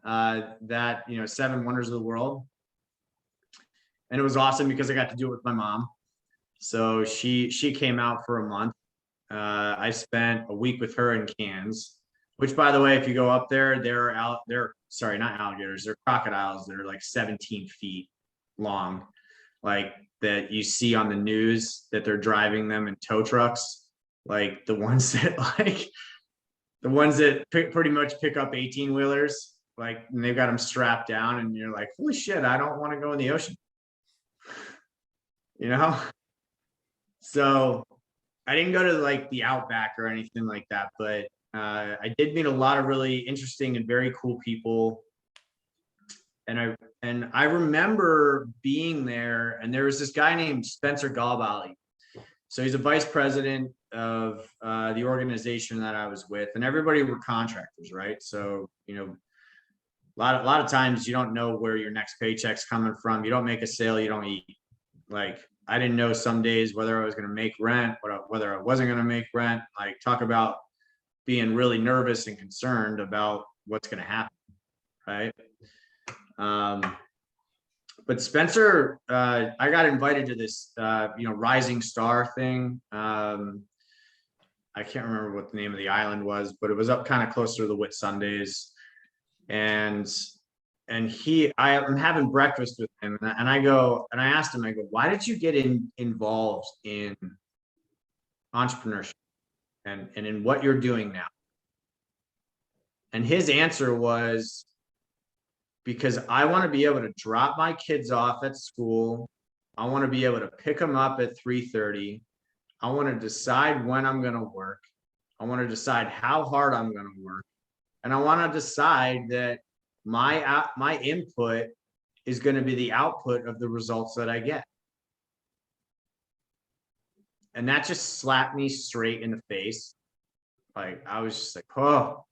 that, 7 wonders of the world. And it was awesome because I got to do it with my mom. So she came out for a month. I spent a week with her in Cairns, which, by the way, if you go up there, they're not alligators, they're crocodiles. They're like 17 feet long, like that you see on the news that they're driving them in tow trucks, like the ones that pretty much pick up 18-wheelers, like, and they've got them strapped down, and you're like, holy shit, I don't want to go in the ocean. So I didn't go to like the Outback or anything like that, but I did meet a lot of really interesting and very cool people. And I remember being there, and there was this guy named Spencer Galbali. So he's a vice president of the organization that I was with, and everybody were contractors, right? So, a lot of times you don't know where your next paycheck's coming from. You don't make a sale, you don't eat. Like, I didn't know some days whether I was going to make rent, whether I wasn't going to make rent. Like, talk about being really nervous and concerned about what's going to happen, right? But Spencer, I got invited to this, Rising Star thing. I can't remember what the name of the island was, but it was up kind of closer to the Whitsundays. And I'm having breakfast with him, and I asked him, why did you get involved in entrepreneurship and in what you're doing now? And his answer was, because I want to be able to drop my kids off at school. I want to be able to pick them up at 3:30. I want to decide when I'm going to work. I want to decide how hard I'm going to work. And I want to decide that my input is going to be the output of the results that I get. And that just slapped me straight in the face. Like, I was just like, oh,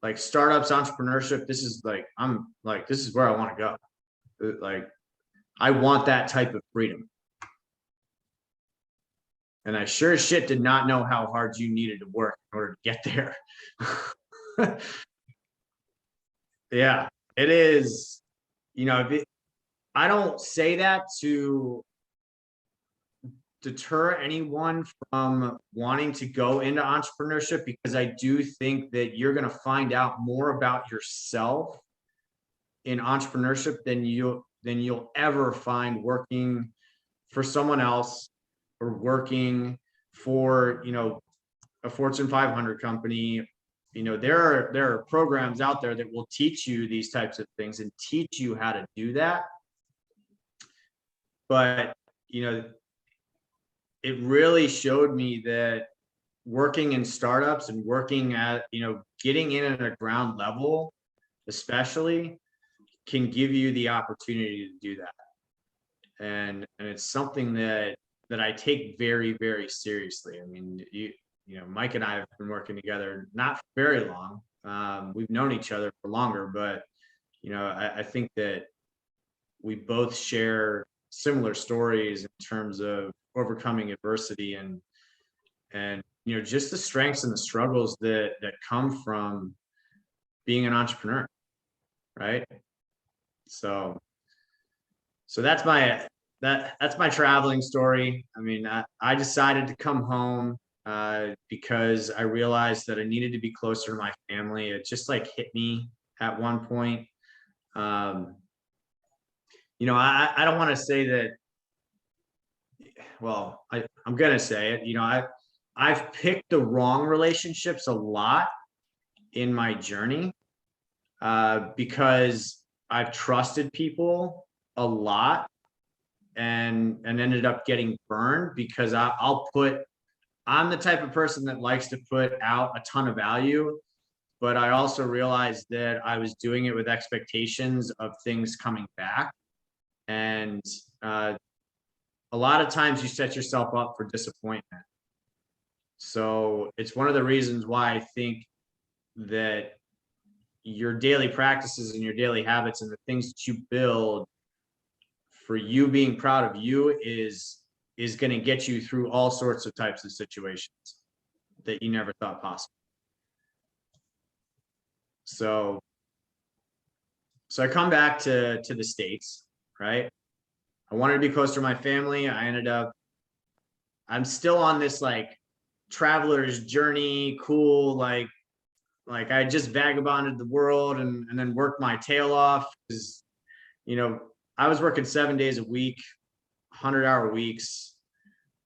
like startups, entrepreneurship, this is where I want to go. Like, I want that type of freedom. And I sure as shit did not know how hard you needed to work in order to get there. Yeah, it is. I don't say that to deter anyone from wanting to go into entrepreneurship, because I do think that you're going to find out more about yourself in entrepreneurship than you'll ever find working for someone else or working for, a Fortune 500 company. There are programs out there that will teach you these types of things and teach you how to do that. But, it really showed me that working in startups and working at, getting in at a ground level, especially, can give you the opportunity to do that. And it's something that I take very, very seriously. I mean, Mike and I have been working together not very long. We've known each other for longer, but I think that we both share similar stories in terms of overcoming adversity and just the strengths and the struggles that come from being an entrepreneur, right? So that's my traveling story. I mean, I decided to come home because I realized that I needed to be closer to my family. It just like hit me at one point. I don't want to say that. Well, I'm gonna say it. I've picked the wrong relationships a lot in my journey because I've trusted people a lot and ended up getting burned because I'm the type of person that likes to put out a ton of value, but I also realized that I was doing it with expectations of things coming back. And a lot of times you set yourself up for disappointment. So it's one of the reasons why I think that your daily practices and your daily habits and the things that you build for you being proud of you is going to get you through all sorts of types of situations that you never thought possible. So I come back to the States, right? I wanted to be close to my family. I'm still on this like traveler's journey, cool, like I just vagabonded the world and then worked my tail off because, I was working 7 days a week, 100-hour weeks.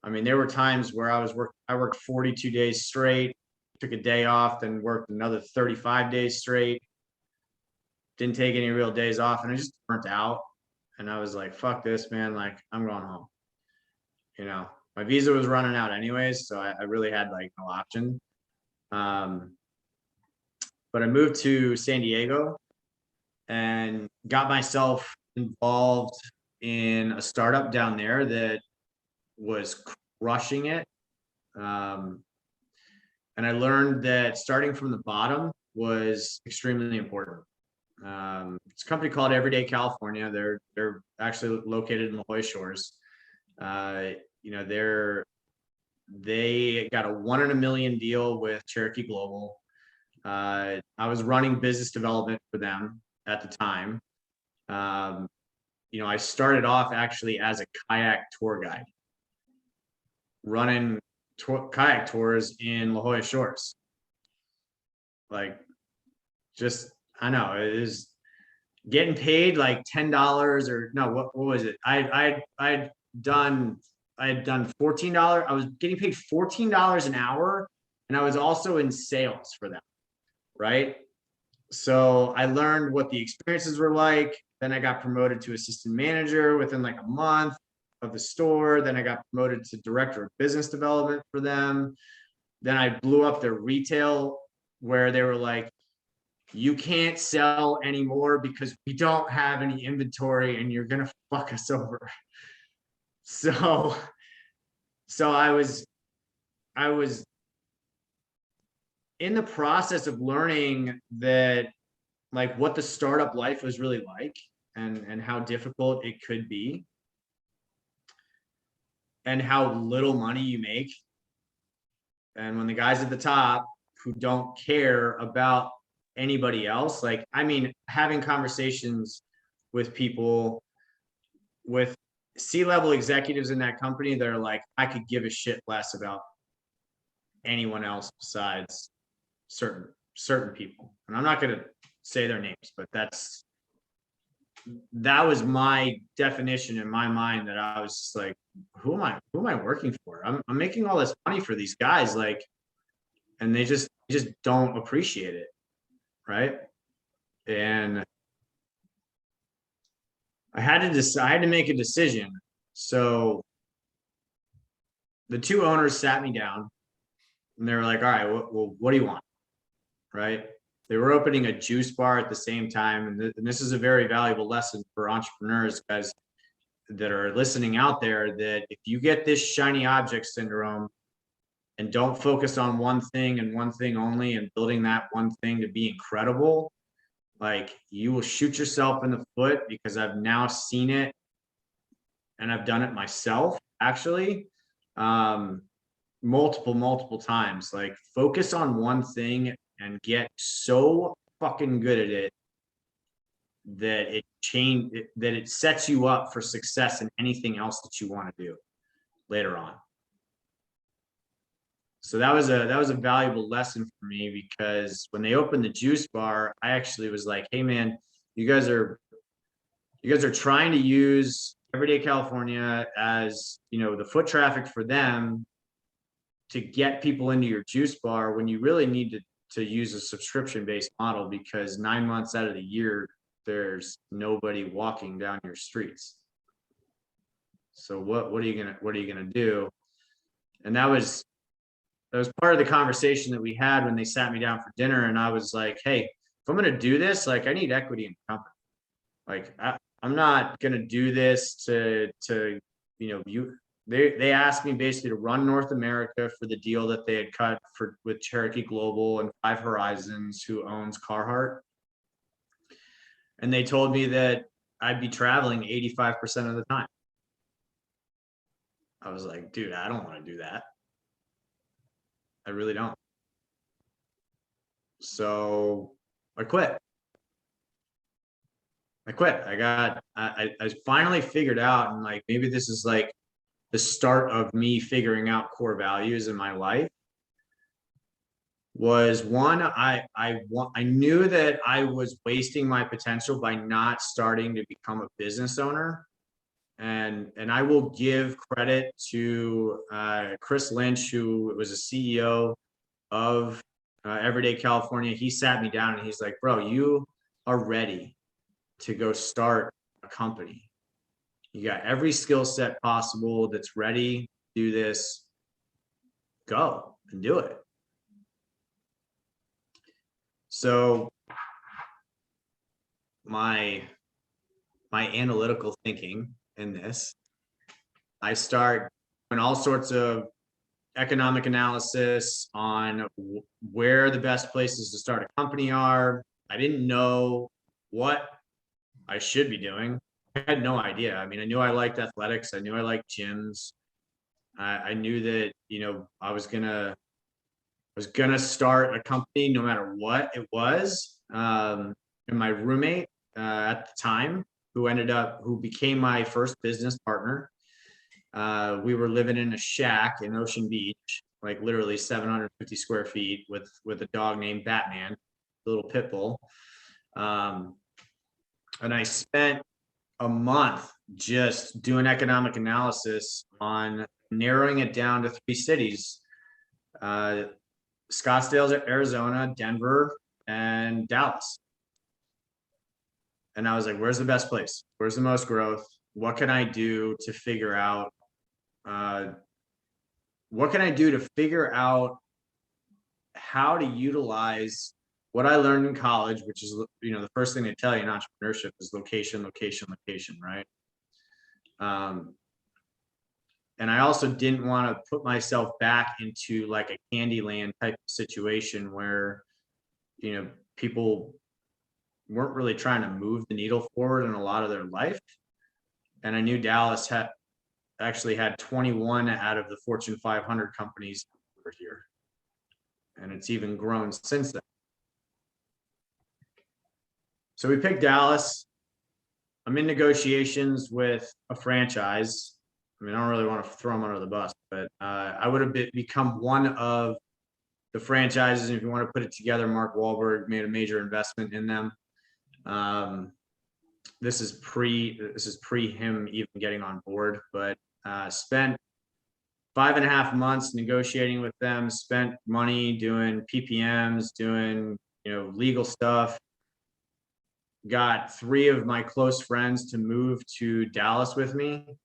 I mean, there were times where I worked 42 days straight, took a day off, then worked another 35 days straight. Didn't take any real days off, and I just burnt out. And I was like, fuck this, man. Like, I'm going home. My visa was running out anyways, so I really had like no option. But I moved to San Diego and got myself involved in a startup down there that was crushing it. And I learned that starting from the bottom was extremely important. It's a company called Everyday California. They're actually located in La Jolla Shores. They got a 1 in a million deal with Cherokee Global. I was running business development for them at the time. I started off actually as a kayak tour guide, running kayak tours in La Jolla Shores. Like, just, I know, it is getting paid like $10 or no, what was it? I had done $14. I was getting paid $14 an hour, and I was also in sales for them, right? So I learned what the experiences were like. Then I got promoted to assistant manager within like a month of the store. Then I got promoted to director of business development for them. Then I blew up their retail, where they were like, you can't sell anymore because we don't have any inventory and you're going to fuck us over. So I was in the process of learning that, like, what the startup life was really like and how difficult it could be and how little money you make. And when the guys at the top who don't care about anybody else, like, I mean, having conversations with people, with C-level executives in that company that are like, I could give a shit less about anyone else besides certain people. And I'm not going to say their names, but that's that was my definition in my mind, that I was just like, who am I working for? I'm making all this money for these guys, like, and they just don't appreciate it. Right. And I had to decide, I had to make a decision. So the two owners sat me down and they were like, all right, well, what do you want? Right. They were opening a juice bar at the same time. And this is a very valuable lesson for entrepreneurs, guys that are listening out there, that if you get this shiny object syndrome and don't focus on one thing and one thing only, and building that one thing to be incredible, like, you will shoot yourself in the foot, because I've now seen it and I've done it myself, actually, multiple times. Like, focus on one thing and get so fucking good at it that it sets you up for success in anything else that you want to do later on. So that was a valuable lesson for me, because when they opened the juice bar, I actually was like, hey man, you guys are trying to use Everyday California as, the foot traffic for them to get people into your juice bar, when you really need to use a subscription-based model, because 9 months out of the year, there's nobody walking down your streets. So what are you gonna do? And that was part of the conversation that we had when they sat me down for dinner. And I was like, hey, if I'm gonna do this, like, I need equity in the company. Like, I'm not gonna do this to they asked me basically to run North America for the deal that they had cut with Cherokee Global and Five Horizons, who owns Carhartt. And they told me that I'd be traveling 85% of the time. I was like, dude, I don't want to do that. I really don't. So I quit. I finally figured out, and like, maybe this is like the start of me figuring out core values in my life. Was one, I knew that I was wasting my potential by not starting to become a business owner. And I will give credit to Chris Lynch, who was a CEO of Everyday California. He sat me down and he's like, bro, you are ready to go start a company. You got every skill set possible that's ready to do this. Go and do it. So my analytical thinking in this, I start doing all sorts of economic analysis on where the best places to start a company are. I didn't know what I should be doing. I had no idea. I mean, I knew I liked athletics. I knew I liked gyms. I knew that, I was gonna start a company no matter what it was. And my roommate at the time, who became my first business partner, we were living in a shack in Ocean Beach, like literally 750 square feet, with a dog named Batman, a little pit bull. And I spent a month just doing economic analysis on narrowing it down to 3 cities: Scottsdale, Arizona, Denver, and Dallas. And I was like, where's the best place? Where's the most growth? What can I do to figure out how to utilize what I learned in college, which is, the first thing they tell you in entrepreneurship is location, right? And I also didn't want to put myself back into like a Candyland type of situation where, people weren't really trying to move the needle forward in a lot of their life. And I knew Dallas had 21 out of the Fortune 500 companies over here. And it's even grown since then. So we picked Dallas. I'm in negotiations with a franchise. I mean, I don't really want to throw them under the bus, but I would have become one of the franchises. And if you want to put it together, Mark Wahlberg made a major investment in them. this is pre him even getting on board, but spent 5.5 months negotiating with them, spent money doing PPMs, doing, legal stuff. Got 3 of my close friends to move to Dallas with me.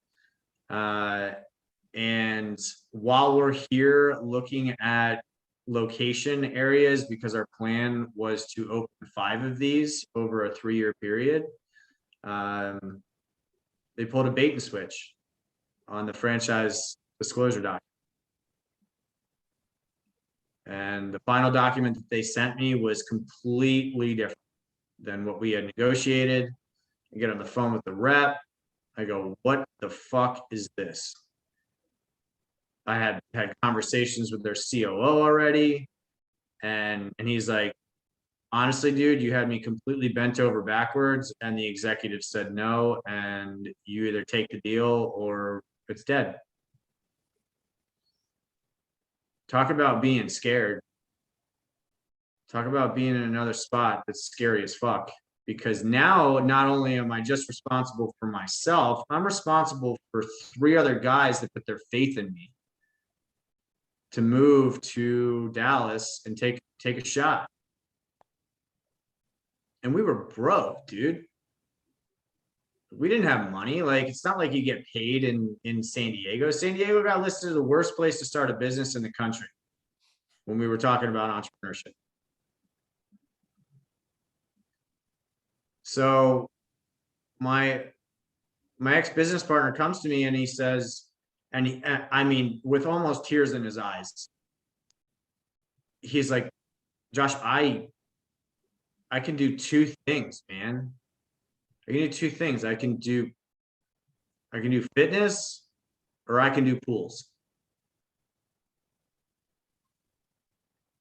And while we're here looking at location areas, because our plan was to open 5 of these over a 3-year period, they pulled a bait and switch on the franchise disclosure document. And the final document that they sent me was completely different than what we had negotiated. I get on the phone with the rep. I go, what the fuck is this? I had conversations with their COO already. And he's like, honestly, dude, you had me completely bent over backwards and the executive said no, and you either take the deal or it's dead. Talk about being scared. Talk about being in another spot that's scary as fuck. Because now, not only am I just responsible for myself, I'm responsible for 3 other guys that put their faith in me to move to Dallas and take a shot. And we were broke, dude. We didn't have money. Like, it's not like you get paid in San Diego. San Diego got listed as the worst place to start a business in the country when we were talking about entrepreneurship. So my ex-business partner comes to me and he says, I mean, with almost tears in his eyes, he's like, Josh, I can do 2 things, man. I can do 2 things. I can do fitness or I can do pools.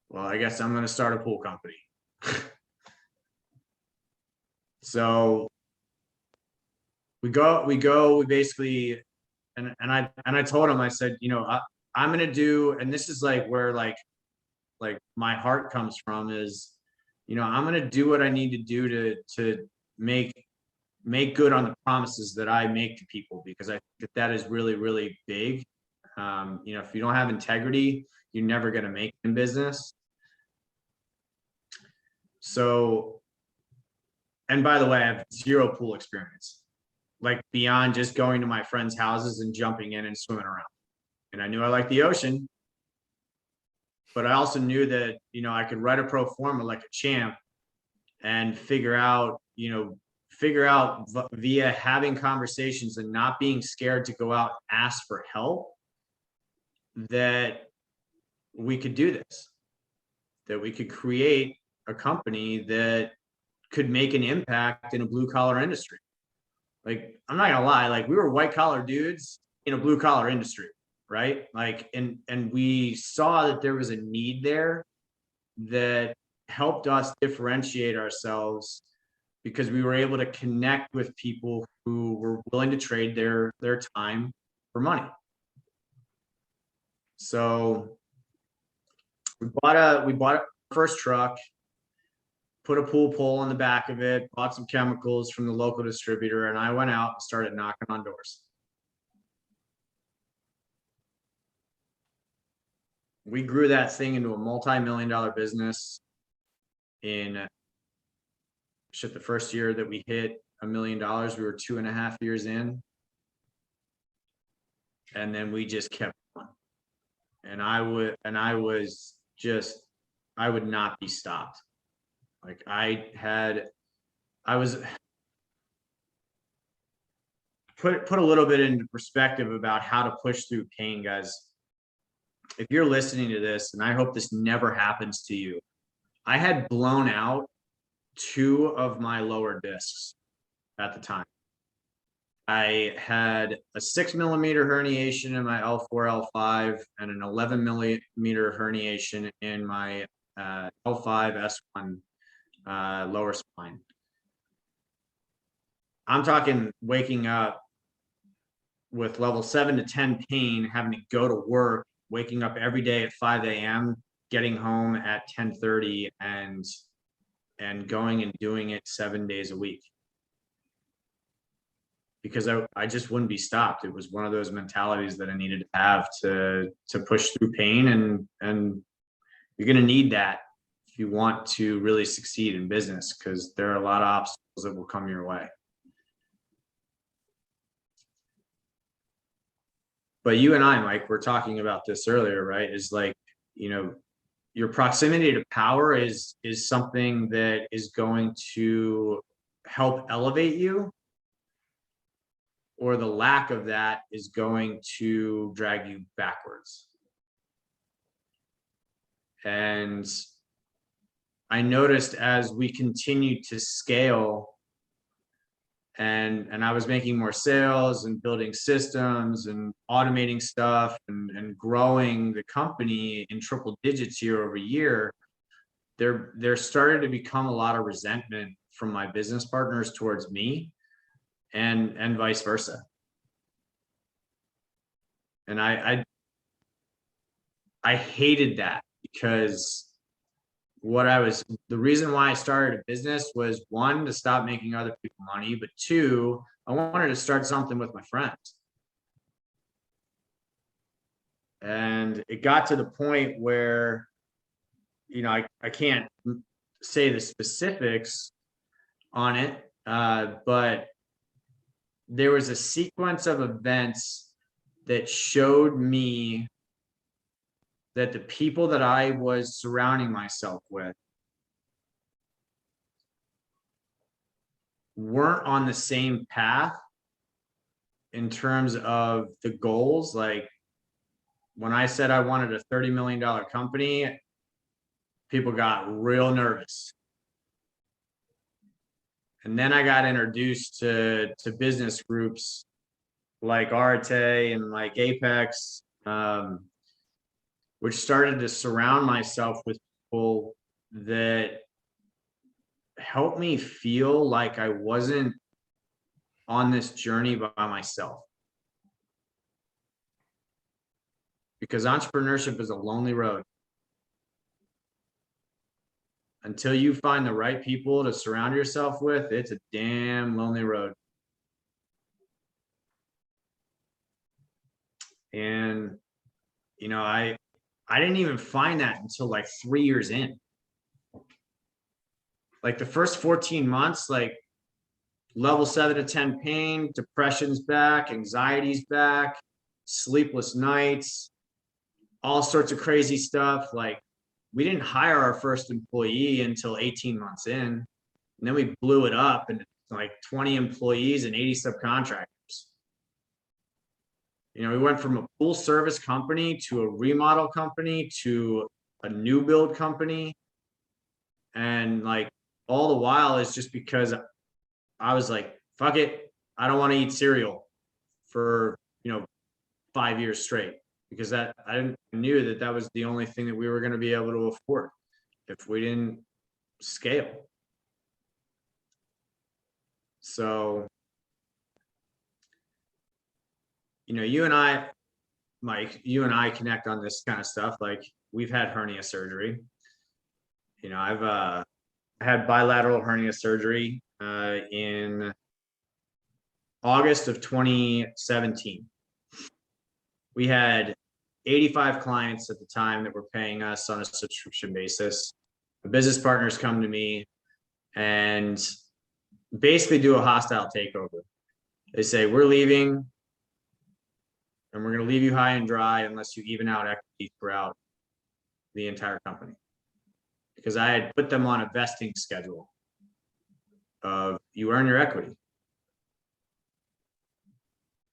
Well, I guess I'm going to start a pool company. So we basically, and I told him, I said, I'm going to do, and this is like where like my heart comes from is, I'm going to do what I need to do to make good on the promises that I make to people, because I think that is really, really big. If you don't have integrity, you're never going to make in business. So, and by the way, I have 0 pool experience, like beyond just going to my friends' houses and jumping in and swimming around. And I knew I liked the ocean, but I also knew that, I could write a pro forma like a champ and figure out via having conversations and not being scared to go out and ask for help, that we could do this, that we could create a company that could make an impact in a blue collar industry. Like, I'm not gonna lie, like, we were white collar dudes in a blue collar industry, right? Like, and we saw that there was a need there that helped us differentiate ourselves, because we were able to connect with people who were willing to trade their time for money. So we bought a first truck, put a pool pole on the back of it, bought some chemicals from the local distributor, and I went out and started knocking on doors. We grew that thing into a multi-million-dollar business in the first year that we hit $1 million. We were 2.5 years in. And then we just kept going. And I would not be stopped. Like, put a little bit into perspective about how to push through pain, guys. If you're listening to this, and I hope this never happens to you, I had blown out 2 of my lower discs at the time. I had a 6 millimeter herniation in my L4, L5, and an 11 millimeter herniation in my L5, S1 lower spine. I'm talking waking up with level 7 to 10 pain, having to go to work, waking up every day at 5 a.m., getting home at 10:30, and going and doing it 7 days a week. because I just wouldn't be stopped. It was one of those mentalities that I needed to have to push through pain, and you're going to need that if you want to really succeed in business, because there are a lot of obstacles that will come your way. But you and I, Mike, were talking about this earlier, right? Is like, you know, your proximity to power is something that is going to help elevate you, or the lack of that is going to drag you backwards. And I noticed as we continued to scale, and I was making more sales and building systems and automating stuff and growing the company in triple digits year over year, there started to become a lot of resentment from my business partners towards me, and vice versa. And I hated that, because the reason why I started a business was, one, to stop making other people money, but two, I wanted to start something with my friends. And it got to the point where, you know, I can't say the specifics on it, but there was a sequence of events that showed me that the people that I was surrounding myself with weren't on the same path in terms of the goals. Like, when I said I wanted a $30 million company, people got real nervous. And then I got introduced to business groups like Arte and like Apex, which started to surround myself with people that helped me feel like I wasn't on this journey by myself. Because entrepreneurship is a lonely road. Until you find the right people to surround yourself with, it's a damn lonely road. And, you know, I didn't even find that until like 3 years in. Like the first 14 months, like level 7 to 10 pain, depression's back, anxiety's back, sleepless nights, all sorts of crazy stuff. Like, we didn't hire our first employee until 18 months in. And then we blew it up and like 20 employees and 80 subcontractors. You know, we went from a full service company to a remodel company to a new build company. And like, all the while is just because I was like, fuck it, I don't want to eat cereal for, 5 years straight, because I knew that was the only thing that we were going to be able to afford if we didn't scale. So, you and I, Mike, you and I connect on this kind of stuff. Like, we've had hernia surgery. I've had bilateral hernia surgery in August of 2017. We had 85 clients at the time that were paying us on a subscription basis. The business partners come to me and basically do a hostile takeover. They say, we're leaving and we're going to leave you high and dry unless you even out equity throughout the entire company. Because I had put them on a vesting schedule of, you earn your equity.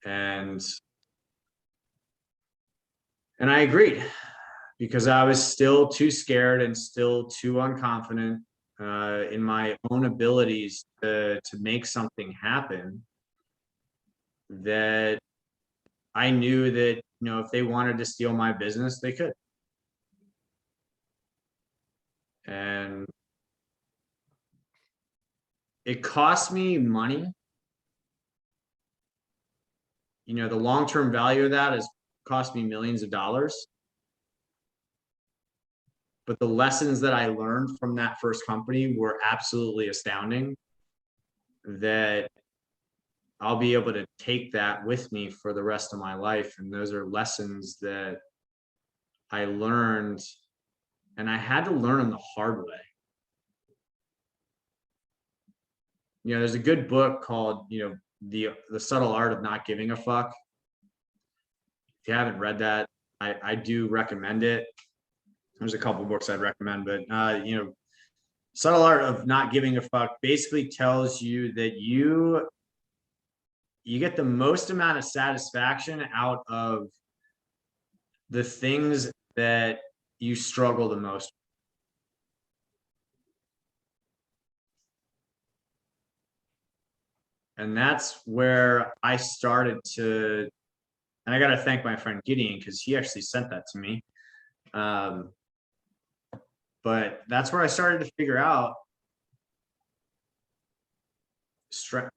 And I agreed, because I was still too scared and still too unconfident in my own abilities to make something happen, that I knew that, if they wanted to steal my business, they could. And it cost me money. The long-term value of that has cost me millions of dollars. But the lessons that I learned from that first company were absolutely astounding. That I'll be able to take that with me for the rest of my life. And those are lessons that I learned, and I had to learn them the hard way. You know, there's a good book called, you know, the Subtle Art of Not Giving a Fuck. If you haven't read that, I do recommend it. There's a couple books I'd recommend, but you know, Subtle Art of Not Giving a Fuck basically tells you that you get the most amount of satisfaction out of the things that you struggle the most. And that's where I started to, and I got to thank my friend Gideon, because he actually sent that to me. But that's where I started to figure out,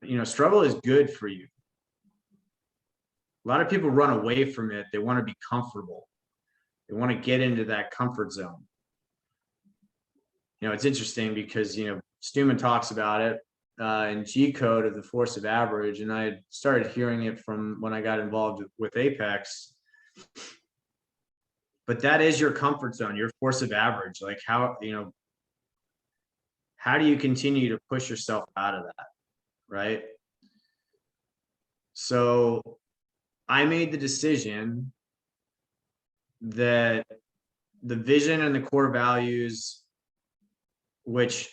you know, struggle is good for you. A lot of people run away from it. They want to be comfortable. They want to get into that comfort zone. You know, it's interesting because, you know, Stuman talks about it in G code of the force of average. And I started hearing it from when I got involved with Apex. But that is your comfort zone, your force of average. Like, how, you know, how do you continue to push yourself out of that? Right. So I made the decision that the vision and the core values, which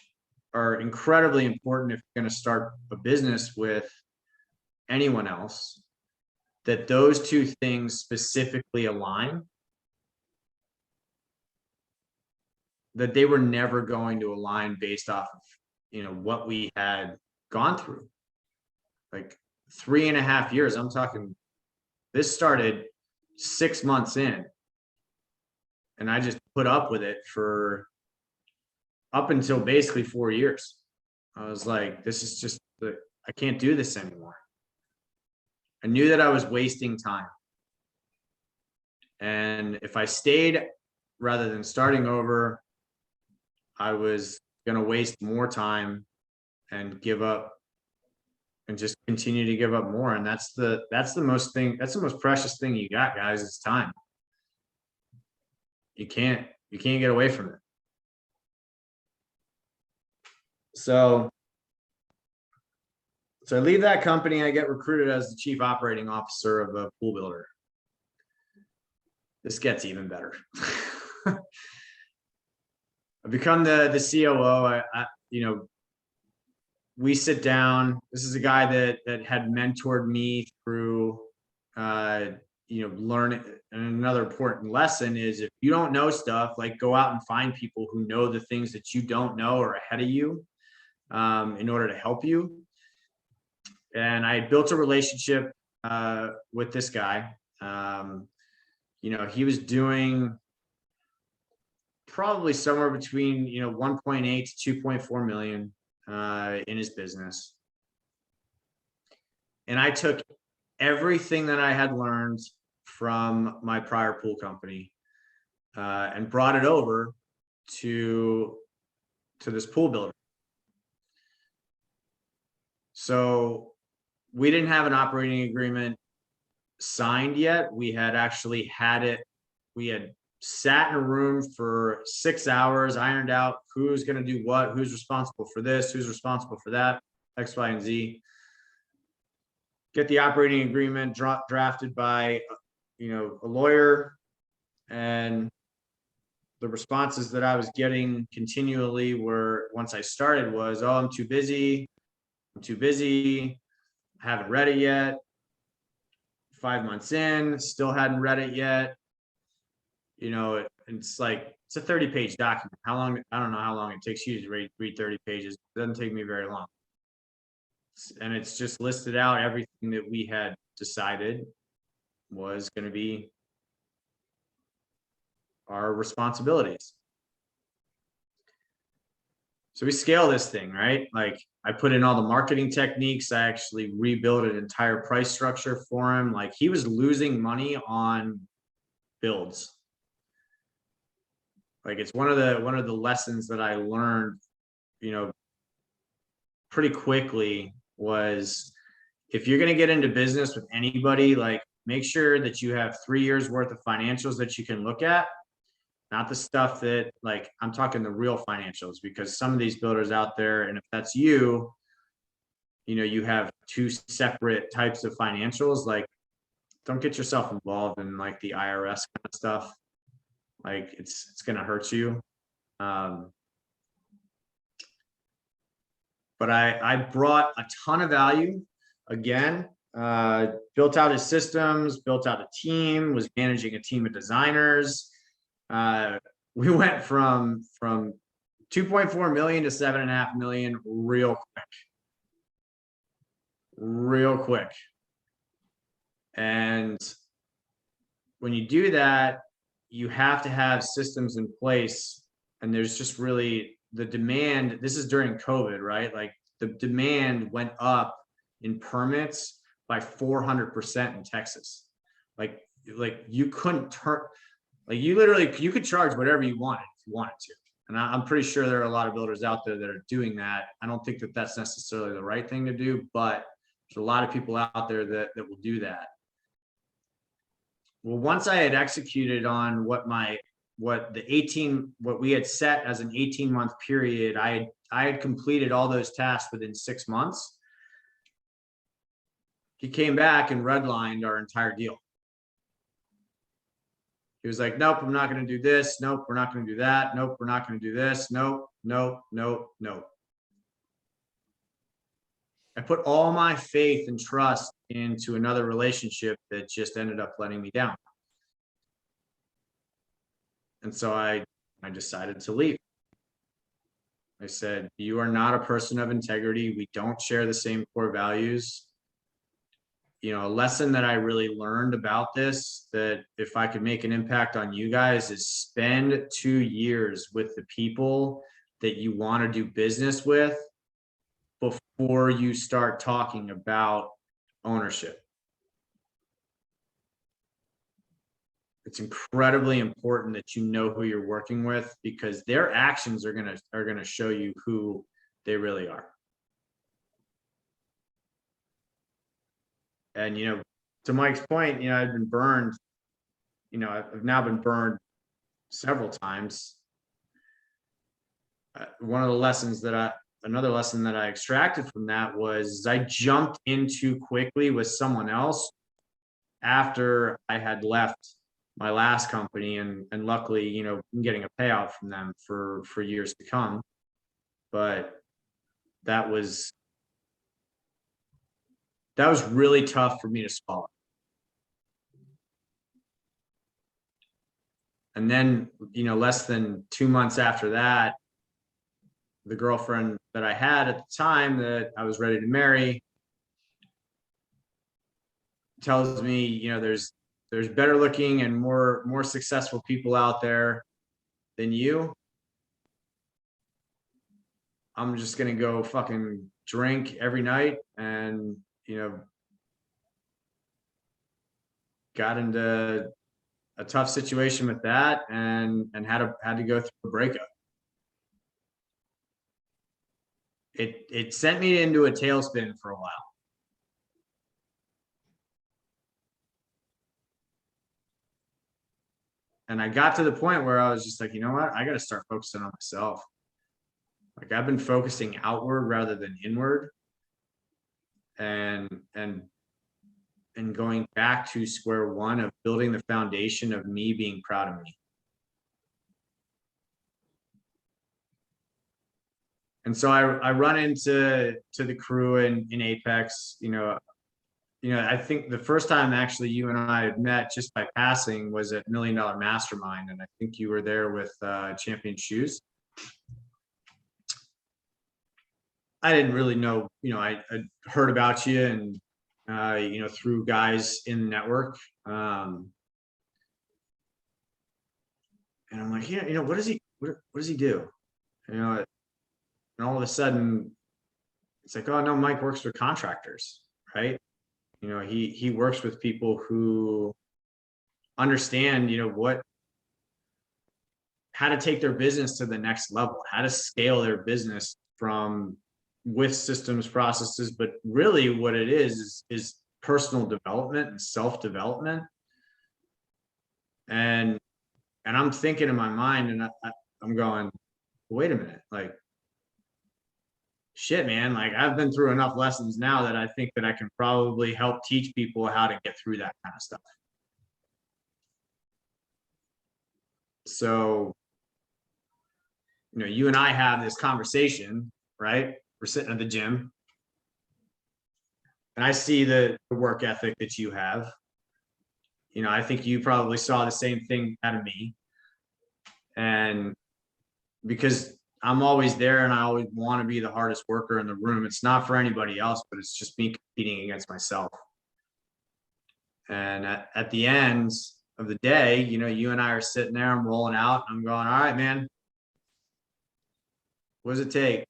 are incredibly important if you're going to start a business with anyone else, that those two things specifically align, that they were never going to align based off of, you know, what we had gone through. Like 3.5 years, I'm talking, this started 6 months in, and I just put up with it for up until basically 4 years. I was like, this is just, I can't do this anymore. I knew that I was wasting time. And if I stayed rather than starting over, I was going to waste more time and give up and just continue to give up more. And that's the most precious thing you got, guys. It's time. You can't get away from it. So I leave that company. I get recruited as the chief operating officer of a pool builder. This gets even better. I become the COO. You know, we sit down. This is a guy that had mentored me through, you know, learning. And another important lesson is, if you don't know stuff, like, go out and find people who know the things that you don't know or ahead of you, in order to help you. And I built a relationship with this guy. You know, he was doing probably somewhere between, you know, 1.8 to 2.4 million in his business. And I took everything that I had learned from my prior pool company and brought it over to this pool builder. So we didn't have an operating agreement signed yet. We had actually had it. We had sat in a room for 6 hours, ironed out who's going to do what, who's responsible for this, who's responsible for that, X, Y, and Z. Get the operating agreement drafted by, you know, a lawyer. And the responses that I was getting continually were, once I started, was, oh, I'm too busy. I haven't read it yet. 5 months in, still hadn't read it yet. You know, it's like, it's a 30-page document. How long? I don't know how long it takes you to read 30 pages. It doesn't take me very long. And it's just listed out everything that we had decided was going to be our responsibilities. So we scale this thing, right? Like, I put in all the marketing techniques. I actually rebuilt an entire price structure for him. Like, he was losing money on builds. Like, it's one of the lessons that I learned, you know, pretty quickly, was if you're going to get into business with anybody, like make sure that you have 3 years worth of financials that you can look at, not the stuff that, like, I'm talking the real financials, because some of these builders out there, and if that's you, you have 2 separate types of financials. Like, don't get yourself involved in like the IRS kind of stuff. Like it's going to hurt you. But I brought a ton of value. Again, built out his systems, built out a team, was managing a team of designers. We went from 2.4 million to 7.5 million real quick. And when you do that, you have to have systems in place. And there's just really the demand. This is during COVID, right? Like the demand went up in permits by 400% in Texas. Like you couldn't turn, like you could charge whatever you wanted if you wanted to. And I'm pretty sure there are a lot of builders out there that are doing that. I don't think that that's necessarily the right thing to do, but there's a lot of people out there that will do that. Well, once I had executed on what we had set as an 18-month period, I had completed all those tasks within 6 months. He came back and redlined our entire deal. He was like, nope, I'm not going to do this. Nope, we're not going to do that. Nope, we're not going to do this. Nope, nope, nope, nope. I put all my faith and trust into another relationship that just ended up letting me down. And so I decided to leave. I said, you are not a person of integrity. We don't share the same core values. A lesson that I really learned about this, that if I could make an impact on you guys, is spend 2 years with the people that you want to do business with before you start talking about ownership. It's incredibly important that you know who you're working with, because their actions are gonna show you who they really are. And to Mike's point, I've been burned. I've now been burned several times. Another lesson that I extracted from that was I jumped in too quickly with someone else after I had left my last company, and luckily, I'm getting a payout from them for years to come. But that was really tough for me to swallow. And then, less than 2 months after that, the girlfriend that I had at the time that I was ready to marry tells me, there's better looking and more successful people out there than you. I'm just going to go fucking drink every night, and, got into a tough situation with that, and had to go through a breakup. It sent me into a tailspin for a while. And I got to the point where I was just like, you know what? I got to start focusing on myself. Like, I've been focusing outward rather than inward, and going back to square one of building the foundation of me being proud of me. And so I run into the crew in Apex. I think the first time actually you and I had met just by passing was at $1 Million Mastermind, and I think you were there with Champion Shoes. I didn't really know, I heard about you and through guys in the network. And I'm like, what does he do? And all of a sudden it's like, oh no, Mike works for contractors, right? He works with people who understand, how to take their business to the next level, how to scale their business from with systems, processes, but really what it is personal development and self-development. And I'm thinking in my mind, and I'm going, wait a minute, like, shit, man, like I've been through enough lessons now that I think that I can probably help teach people how to get through that kind of stuff. So, you know, you and I have this conversation, right? We're sitting at the gym and I see the work ethic that you have. You know, I think you probably saw the same thing out of me. And because I'm always there and I always want to be the hardest worker in the room, it's not for anybody else, but it's just me competing against myself. And at the end of the day, you know, you and I are sitting there, I'm rolling out, I'm going, all right, man, what does it take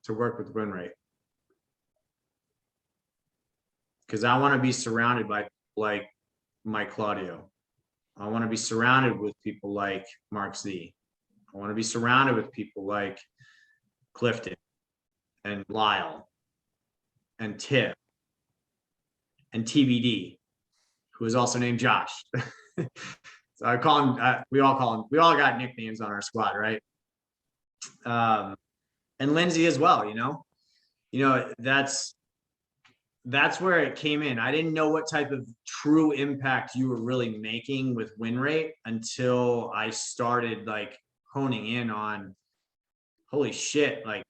to work with WinRate? Because I want to be surrounded by like Mike Claudio. I want to be surrounded with people like Mark Z. I want to be surrounded with people like Clifton and Lyle and Tip and TBD, who is also named Josh. So I call him, we all got nicknames on our squad, right? And Lindsay as well, you know, that's where it came in. I didn't know what type of true impact you were really making with WinRate until I started like honing in on, holy shit, like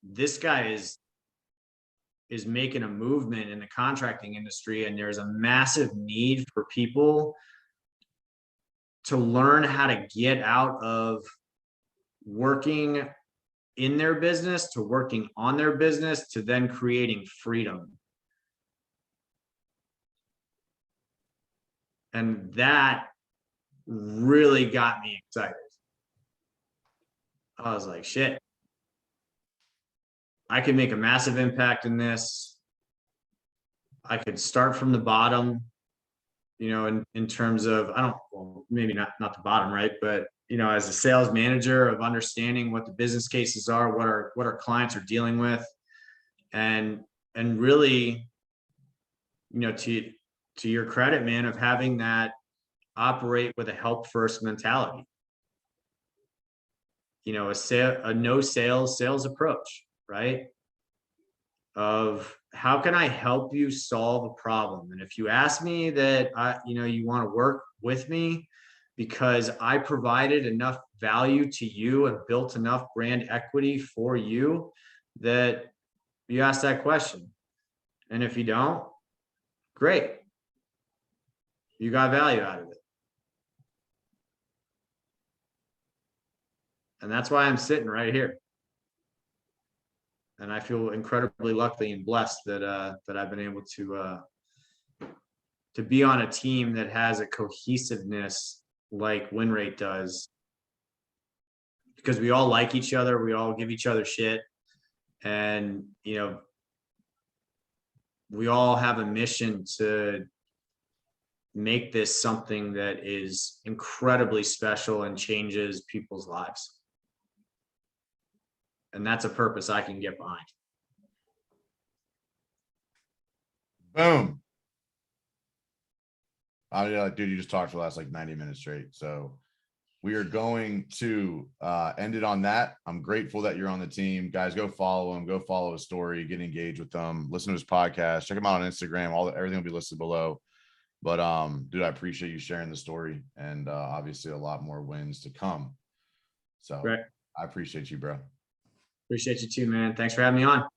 this guy is making a movement in the contracting industry, and there's a massive need for people to learn how to get out of working in their business to working on their business to then creating freedom. And that really got me excited. I was like, shit, I could make a massive impact in this. I could start from the bottom, you know, in terms of, well, maybe not the bottom, right? But, you know, as a sales manager of understanding what the business cases are, what our clients are dealing with, and really, you know, to your credit, man, of having that operate with a help first mentality. You know, a no sales approach, right? Of how can I help you solve a problem? And if you ask me that, you know, you want to work with me because I provided enough value to you and built enough brand equity for you, that you ask that question. And if you don't, great. You got value out of it. And that's why I'm sitting right here. And I feel incredibly lucky and blessed that I've been able to be on a team that has a cohesiveness like WinRate does, because we all like each other, we all give each other shit, and you know, we all have a mission to make this something that is incredibly special and changes people's lives. And that's a purpose I can get behind. Boom. Dude, you just talked for the last like 90 minutes straight. So we are going to end it on that. I'm grateful that you're on the team. Guys, go follow him. Go follow his story. Get engaged with them. Listen to his podcast. Check him out on Instagram. Everything will be listed below. But dude, I appreciate you sharing the story, and obviously a lot more wins to come. So right. I appreciate you, bro. Appreciate you too, man. Thanks for having me on.